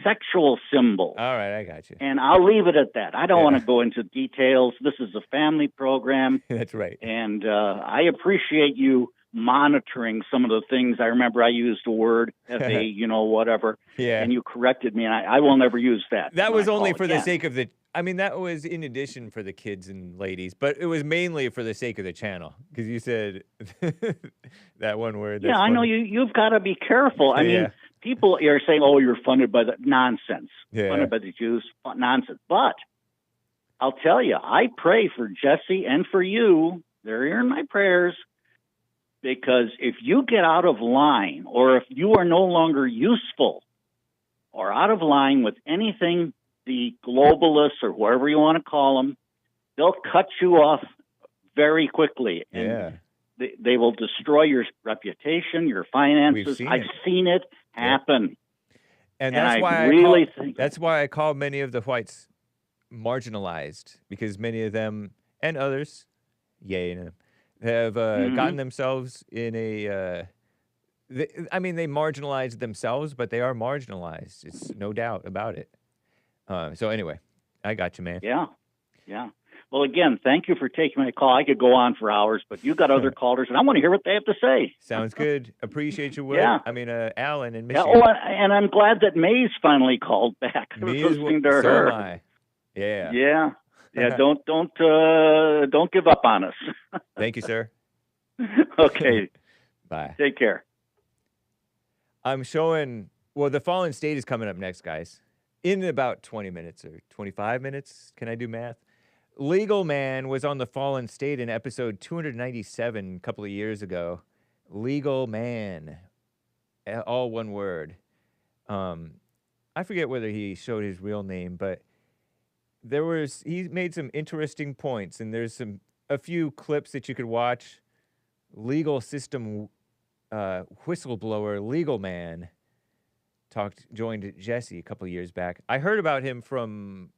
sexual symbols. All right, I got you. And I'll leave it at that. I don't want to go into details. This is a family program. That's right. And I appreciate you monitoring some of the things. I remember I used a word, whatever. Yeah. And you corrected me, and I will never use that. That was only for the sake of that was in addition for the kids and ladies, but it was mainly for the sake of the channel, because you said that one word. Yeah, I know you've got to be careful. I mean, people are saying, oh, you're funded by the nonsense. Yeah. Funded by the Jews, nonsense. But I'll tell you, I pray for Jesse and for you. They're in my prayers. Because if you get out of line, or if you are no longer useful or out of line with anything the globalists or whoever you want to call them, they'll cut you off very quickly. And They will destroy your reputation, your finances. I've seen it happen. And that's why I call many of the whites marginalized, because many of them and others, have gotten themselves in a. They marginalized themselves, but they are marginalized. It's no doubt about it. So anyway, I got you, man. Yeah. Well, again, thank you for taking my call. I could go on for hours, but you got other callers, and I want to hear what they have to say. Sounds good. Appreciate you, Will. Yeah. Alan in Michigan. Yeah, and I'm glad that May's finally called back. I was listening to her. So am I. Yeah. Yeah. Don't give up on us. Thank you, sir. Okay. Bye. Take care. I'm showing. Well, the Fallen State is coming up next, guys. In about 20 minutes or 25 minutes. Can I do math? Legal Man was on the Fallen State in episode 297 a couple of years ago. Legal Man. All one word. I forget whether he showed his real name, but he made some interesting points, and there's a few clips that you could watch. Legal system whistleblower Legal Man joined Jesse a couple of years back. I heard about him from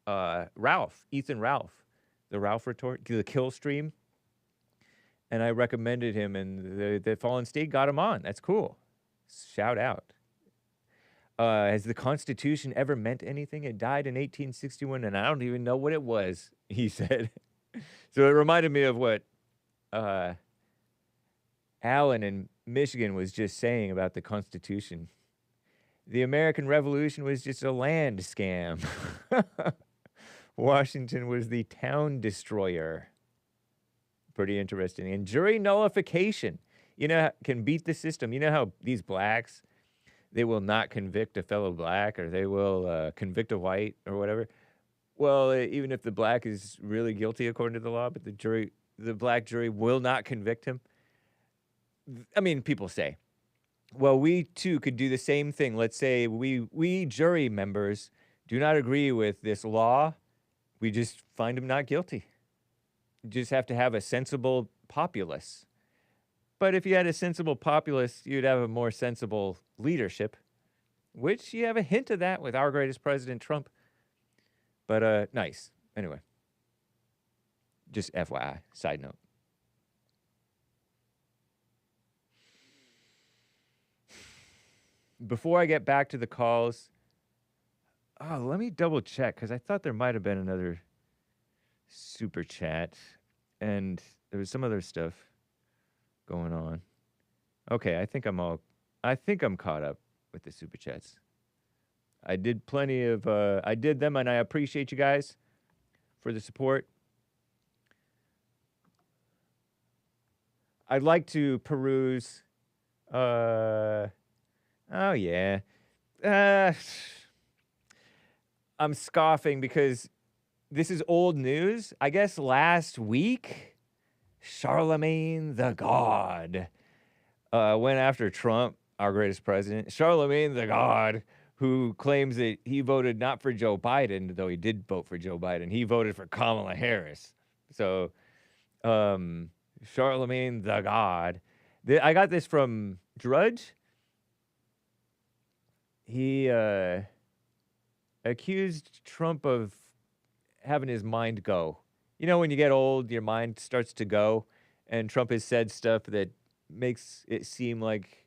Ethan Ralph, the Ralph Retort, the Kill Stream, and I recommended him, and the Fallen State got him on. That's cool. Shout out. Has the Constitution ever meant anything? It died in 1861, and I don't even know what it was, he said. So it reminded me of what Alan in Michigan was just saying about the Constitution. The American Revolution was just a land scam. Washington was the town destroyer. Pretty interesting. And jury nullification, can beat the system. You know how these blacks, they will not convict a fellow black, or they will convict a white or whatever. Well, even if the black is really guilty according to the law, but the black jury will not convict him. People say, well, we too could do the same thing. Let's say we jury members do not agree with this law. We just find him not guilty. You just have to have a sensible populace. But if you had a sensible populace, you'd have a more sensible leadership, which you have a hint of that with our greatest president, Trump. But nice. Anyway, just FYI, side note. Before I get back to the calls, let me double check, because I thought there might have been another super chat, and there was some other stuff going on. Okay, I think I'm caught up with the super chats. I did plenty of, I did them, and I appreciate you guys for the support. I'd like to peruse, oh yeah. I'm scoffing because this is old news. I guess last week, Charlamagne the God went after Trump, our greatest president. Charlamagne the God, who claims that he voted not for Joe Biden, though he did vote for Joe Biden. He voted for Kamala Harris. So, Charlamagne the God. I got this from Drudge. He accused Trump of having his mind go. You know, when you get old, your mind starts to go, and Trump has said stuff that makes it seem like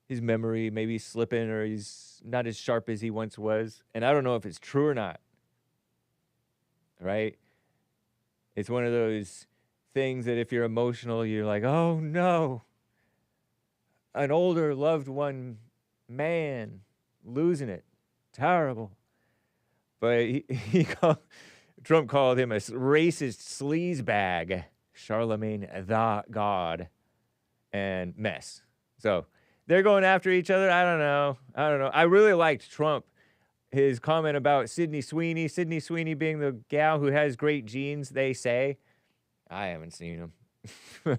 his memory may be slipping, or he's not as sharp as he once was. And I don't know if it's true or not, right? It's one of those things that if you're emotional, you're like, oh no, an older loved one, man, losing it. Terrible. But Trump called him a racist sleazebag, Charlamagne the God, and mess. So they're going after each other. I don't know. I really liked Trump, his comment about Sydney Sweeney being the gal who has great genes, they say. I haven't seen him.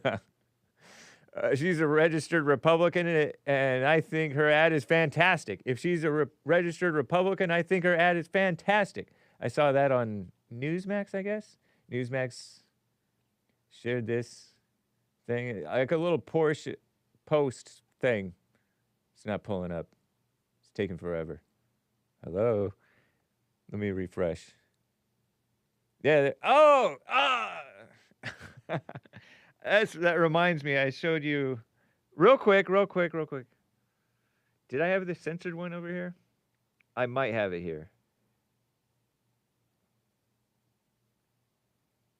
She's a registered Republican, and I think her ad is fantastic. If she's a registered Republican, I think her ad is fantastic. I saw that on Newsmax, I guess. Newsmax shared this thing, like a little Porsche post thing. It's not pulling up. It's taking forever. Hello. Let me refresh. Yeah. That reminds me. I showed you real quick. Did I have the censored one over here? I might have it here.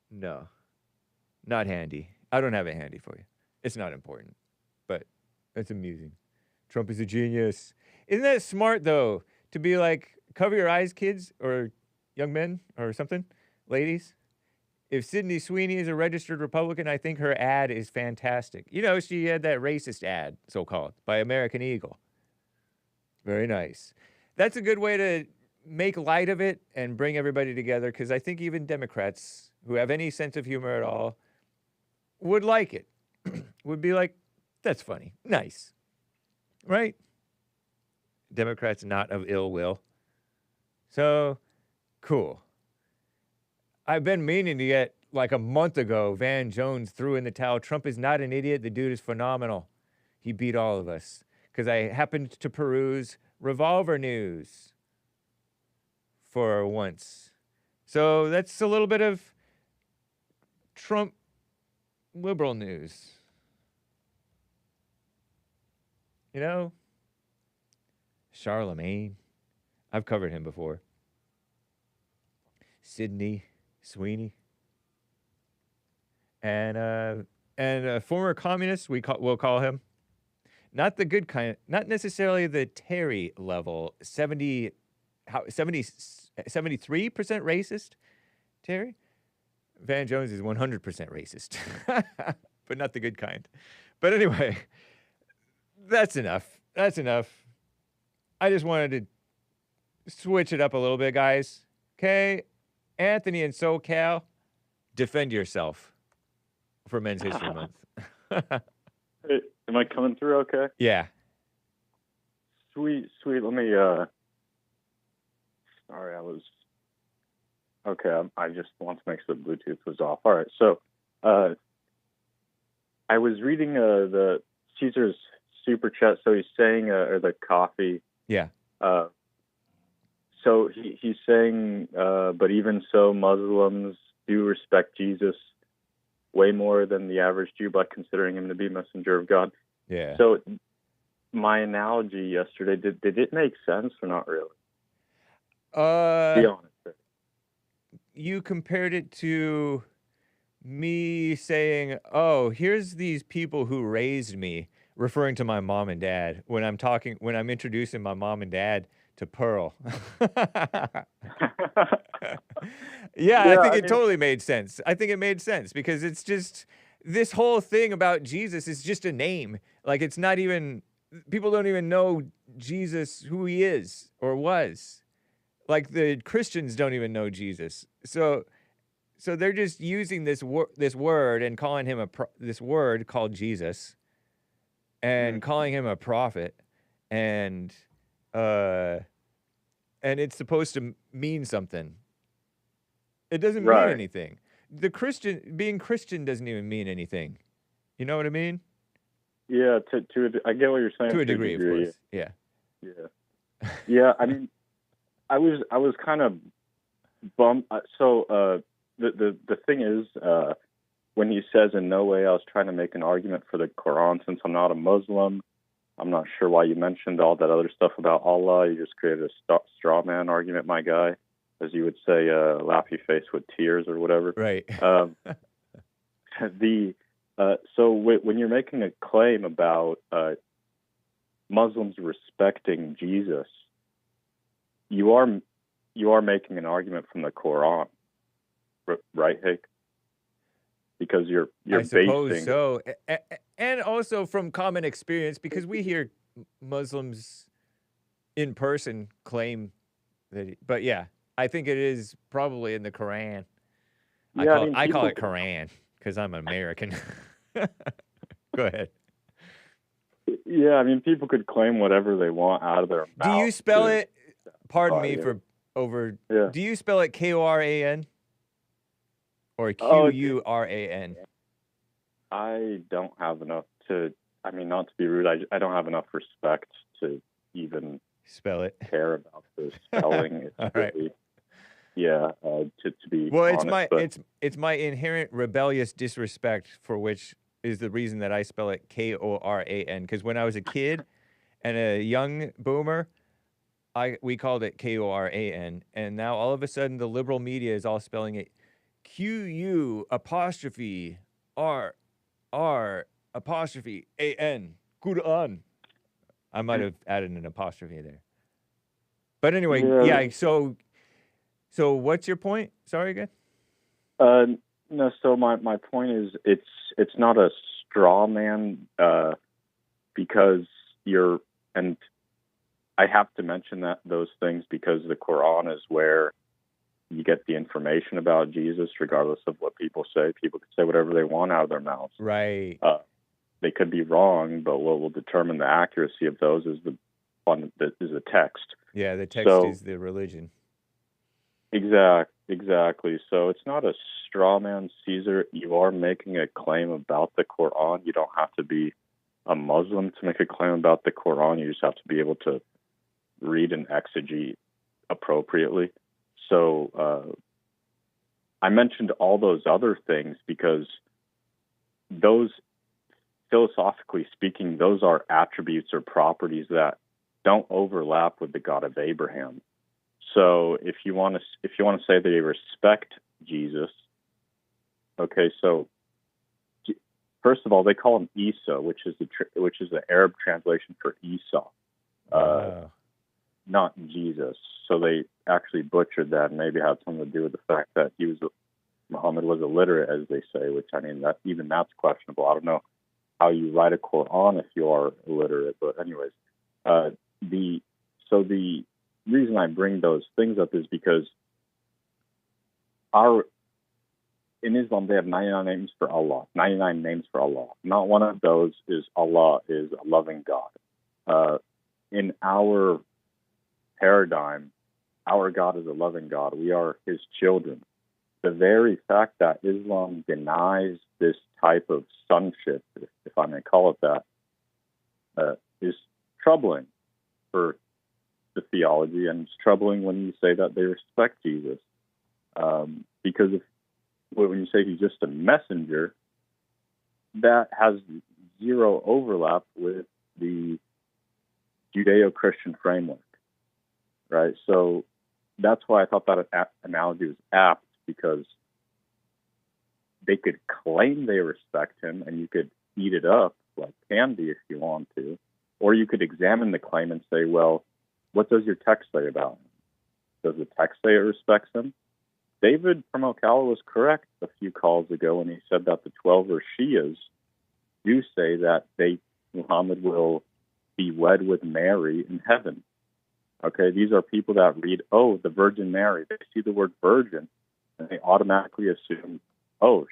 No. Not handy. I don't have it handy for you. It's not important, but it's amusing. Trump is a genius. Isn't that smart, though, to be like, cover your eyes, kids, or young men, or something, ladies? If Sydney Sweeney is a registered Republican, I think her ad is fantastic. You know, she had that racist ad, so-called, by American Eagle. Very nice. That's a good way to make light of it and bring everybody together, because I think even Democrats who have any sense of humor at all would like it. Would be like, that's funny. Nice. Right? Democrats not of ill will. So, cool. I've been meaning to get, like a month ago, Van Jones threw in the towel. Trump is not an idiot. The dude is phenomenal. He beat all of us. Because I happened to peruse Revolver News for once. So that's a little bit of Trump liberal news. You know? Charlamagne. I've covered him before. Sydney Sweeney. And a former communist, we'll call him. Not the good kind, not necessarily the Terry level, 73% racist, Terry? Van Jones is 100% racist, but not the good kind. But anyway, that's enough. That's enough. I just wanted to switch it up a little bit, guys. Okay? Anthony in SoCal, defend yourself for Men's History Month. Hey, am I coming through okay? Yeah. Sweet. Let me, sorry, I just want to make sure the Bluetooth was off. All right, so I was reading the Cesar's super chat, so he's saying, or the coffee. Yeah. So he's saying, but even so, Muslims do respect Jesus way more than the average Jew by considering him to be messenger of God. Yeah. So my analogy yesterday, did it make sense or not really? Be honest. You compared it to me saying, oh, here's these people who raised me, referring to my mom and dad when I'm introducing my mom and dad to Pearl. Yeah, I think it totally made sense. I think it made sense because it's just, this whole thing about Jesus is just a name. Like, it's not even, people don't even know Jesus, who he is or was. Like, the Christians don't even know Jesus. So they're just using this word and calling him this word called Jesus and calling him a prophet, and it's supposed to mean something. It doesn't mean anything. Being Christian doesn't even mean anything. You know what I mean? Yeah, I get what you're saying. To a degree, of course. Yeah. Yeah. I mean, I was kind of bummed. So the thing is, when he says in no way, I was trying to make an argument for the Koran since I'm not a Muslim. I'm not sure why you mentioned all that other stuff about Allah. You just created a straw man argument, my guy, as you would say, laughy face with tears or whatever. Right. So when you're making a claim about Muslims respecting Jesus, you are making an argument from the Koran, right, Hake? Because you're I suppose basing so, and also from common experience, because we hear Muslims in person claim that. But yeah, I think it is probably in the Quran. I call it Koran because I'm American. Go ahead. Yeah, I mean, people could claim whatever they want out of their mouth. Do you spell it? Pardon me for over. Yeah. Do you spell it Koran or Quran? I don't have enough to. I mean, not to be rude, I don't have enough respect to even Spell it. care about the spelling. It's All really, right. yeah. To be Well, honest, but it's my inherent rebellious disrespect for which is the reason that I spell it Koran. Because when I was a kid and a young boomer, we called it Koran, and now all of a sudden the liberal media is all spelling it Qu apostrophe R apostrophe AN. Quran. I might have added an apostrophe there. But anyway, yeah. So what's your point? Sorry again. no. So my point is, it's not a straw man because and I have to mention those things because the Quran is where you get the information about Jesus, regardless of what people say. People can say whatever they want out of their mouths. Right. They could be wrong, but what will determine the accuracy of those is the text. Yeah, the text is the religion. Exactly. So it's not a straw man, Cesar. You are making a claim about the Quran. You don't have to be a Muslim to make a claim about the Quran. You just have to be able to read and exegete appropriately. So I mentioned all those other things because those, philosophically speaking, those are attributes or properties that don't overlap with the God of Abraham. So if you want to say they respect Jesus, okay. So first of all, they call him Isa, which is the Arab translation for Esau, not Jesus. So they actually butchered that, and maybe had something to do with the fact that Muhammad was illiterate, as they say. Which, I mean, that's questionable. I don't know how you write a Quran if you are illiterate, but anyways, the reason I bring those things up is because in Islam they have 99 names for Allah. 99 names for Allah. Not one of those is Allah is a loving God. In our paradigm, our God is a loving God. We are His children. The very fact that Islam denies this type of sonship, if I may call it that, is troubling for the theology, and it's troubling when you say that they respect Jesus. Because when you say he's just a messenger, that has zero overlap with the Judeo-Christian framework, right? So that's why I thought that analogy was apt, because they could claim they respect him, and you could eat it up like candy if you want to, or you could examine the claim and say, well, what does your text say about him? Does the text say it respects him? David from Ocala was correct a few calls ago when he said that the 12 Shias do say that Muhammad will be wed with Mary in heaven. Okay, these are people that read, the Virgin Mary. They see the word virgin, and they automatically assume,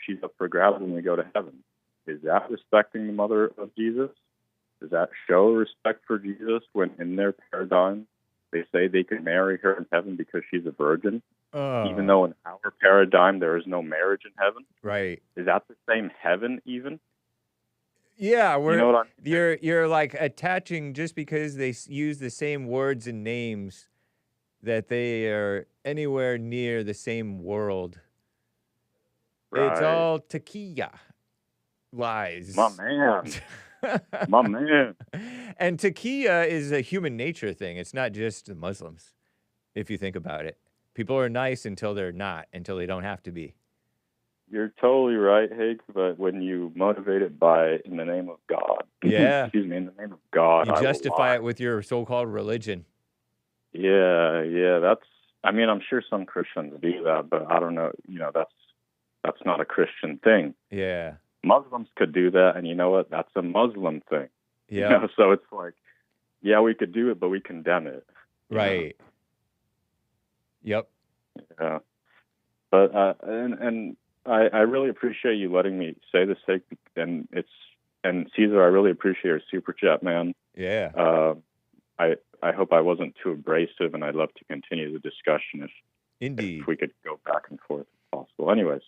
she's up for grabs when we go to heaven. Is that respecting the mother of Jesus? Does that show respect for Jesus when in their paradigm they say they can marry her in heaven because she's a virgin, even though in our paradigm there is no marriage in heaven? Right. Is that the same heaven even? Yeah, you know what I mean? You're like attaching, just because they use the same words and names, that they are anywhere near the same world. Right. It's all taqiyya lies. My man. My man. And taqiyya is a human nature thing. It's not just the Muslims, if you think about it. People are nice until they're not, until they don't have to be. You're totally right, Hake, but when you motivate it in the name of God, in the name of God, you justify it with your so-called religion. Yeah, I'm sure some Christians do that, but I don't know, that's not a Christian thing. Yeah. Muslims could do that, and you know what? That's a Muslim thing. Yeah. So it's like, yeah, we could do it, but we condemn it. Right. Yep. Yeah. But and I really appreciate you letting me say this, and Cesar, I really appreciate your super chat, man. Yeah. I hope I wasn't too abrasive, and I'd love to continue the discussion if we could go back and forth if possible. Anyways,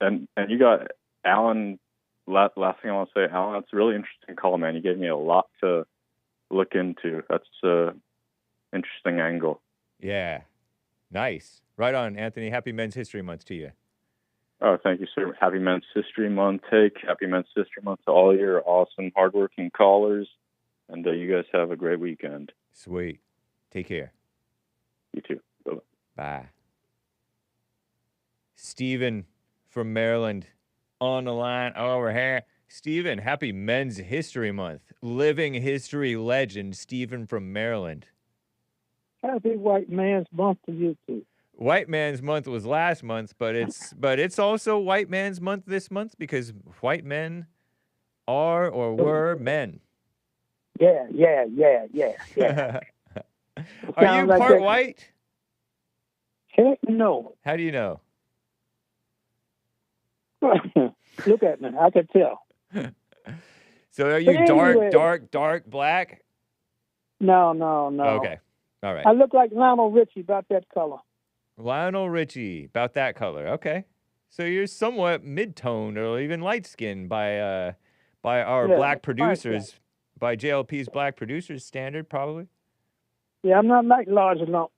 and you got Alan. Last thing I want to say, Alan, that's a really interesting call, man. You gave me a lot to look into. That's a interesting angle. Yeah. Nice. Right on, Anthony. Happy Men's History Month to you. Oh, thank you, sir. Happy Men's History Month, Hake. Happy Men's History Month to all your awesome, hardworking callers. And you guys have a great weekend. Sweet. Take care. You too. Bye-bye. Bye. Stephen from Maryland on the line over here. Stephen, happy Men's History Month. Living history legend, Stephen from Maryland. Happy White Man's Month to you too. White Man's Month was last month, but it's also White Man's Month this month because white men are or were men. Yeah. Are you like part that. white? Heck no. How do you know? Look at me. I can tell. So are you anyway, dark black? No. Okay. All right. I look like Lionel Richie, about that color. Lionel Richie, about that color. Okay. So you're somewhat mid-toned or even light-skinned by our black producers, by JLP's black producers standard, probably. Yeah, I'm not like large lump.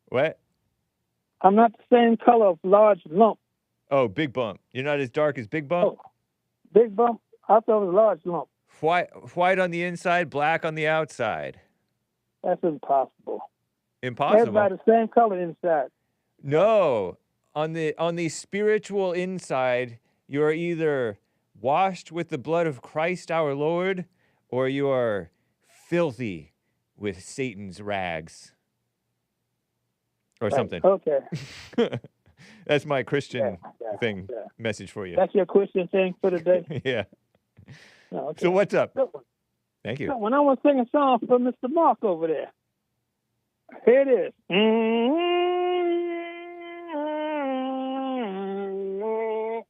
What? I'm not the same color of large lump. Oh, Big Bump. You're not as dark as Big Bump? Oh, Big Bump? I thought it was large lump. White on the inside, black on the outside. That's impossible. Impossible? Everybody the same color inside. No. On the spiritual inside, you are either washed with the blood of Christ our Lord, or you are filthy with Satan's rags. Or something. Okay. That's my Christian message for you. That's your Christian thing for the day? Yeah. Oh, okay. So what's up? Good one. Thank you. When I want to sing a song for Mr. Mark over there. Here it is. You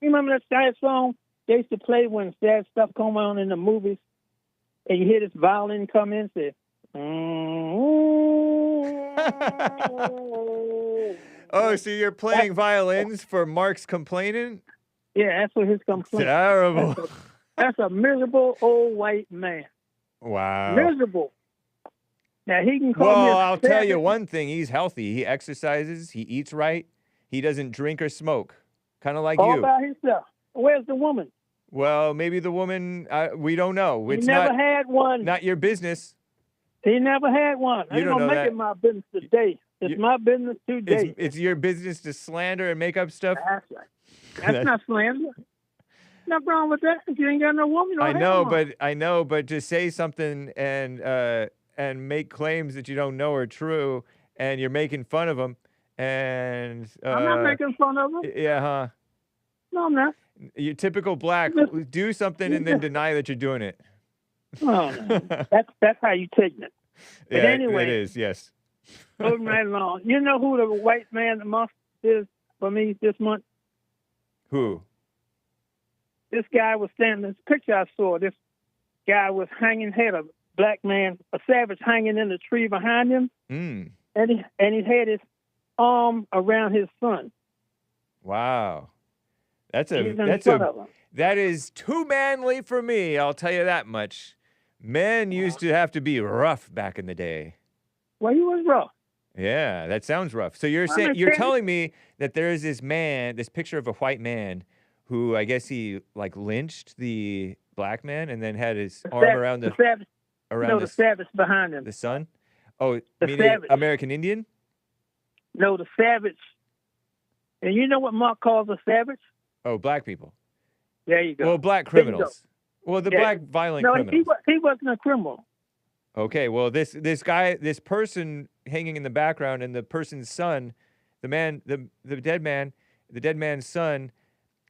remember that sad song they used to play when sad stuff come on in the movies? And you hear this violin come in and say, Oh, so you're playing violins for Mark's complaining? Yeah, that's what his complaint. Terrible. That's a miserable old white man. Wow. Miserable. Now, he can call me Well, I'll tell you savage. one thing. He's healthy. He exercises. He eats right. He doesn't drink or smoke. Kind of like All you. by himself. Where's the woman? Well, maybe the woman, we don't know. He It's never had one. not your business. He never had one. I You ain't don't gonna know make that. it my business today. It's my business today. It's your business to slander and make up stuff. That's right. That's not slander. Nothing wrong with that. If you ain't got no woman, you don't I know, but to say something and make claims that you don't know are true, and you're making fun of them, and I'm not making fun of him. Yeah, huh? No, I'm not. You're typical black. Do something and then deny that you're doing it. Oh, no. That's how you take it. But Yeah, anyway, it is. Yes. moving right along. You know who the white man the month is for me this month? Who? This guy was standing. This picture I saw. This guy was hanging head, a black man, a savage hanging in the tree behind him, and he had his arm around his son. Wow. That is too manly for me. I'll tell you that much. Men used to have to be rough back in the day. Well, he was rough. Yeah, that sounds rough. So you're telling me that there is this man, this picture of a white man, who I guess he like lynched the black man and then had his arm around the savage behind him. The son? Oh, the meaning savage. American Indian? No, the savage. And you know what Mark calls a savage? Oh, black people. There you go. Well, black criminals. Well, the black violent criminals. No, he wasn't a criminal. Okay, well, this guy, this person hanging in the background, and the person's son, the dead man's son,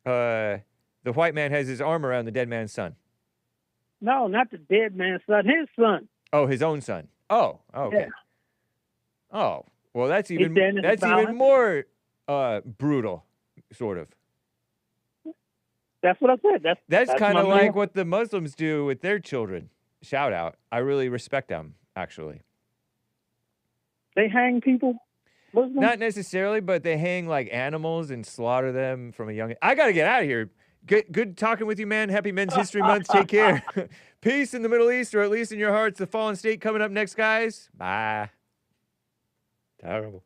the white man has his arm around the dead man's son. No, not the dead man's son. His son. Oh, his own son. Oh, okay. Yeah. Oh, well, that's even more brutal, sort of. That's what I said. That's kind of like what the Muslims do with their children. Shout out. I really respect them, actually. They hang people? Muslim? Not necessarily, but they hang like animals and slaughter them from a young. I gotta get out of here. Good talking with you, man. Happy Men's History Month. Take care. Peace in the Middle East, or at least in your hearts. The fallen state coming up next, guys. Bye. Terrible.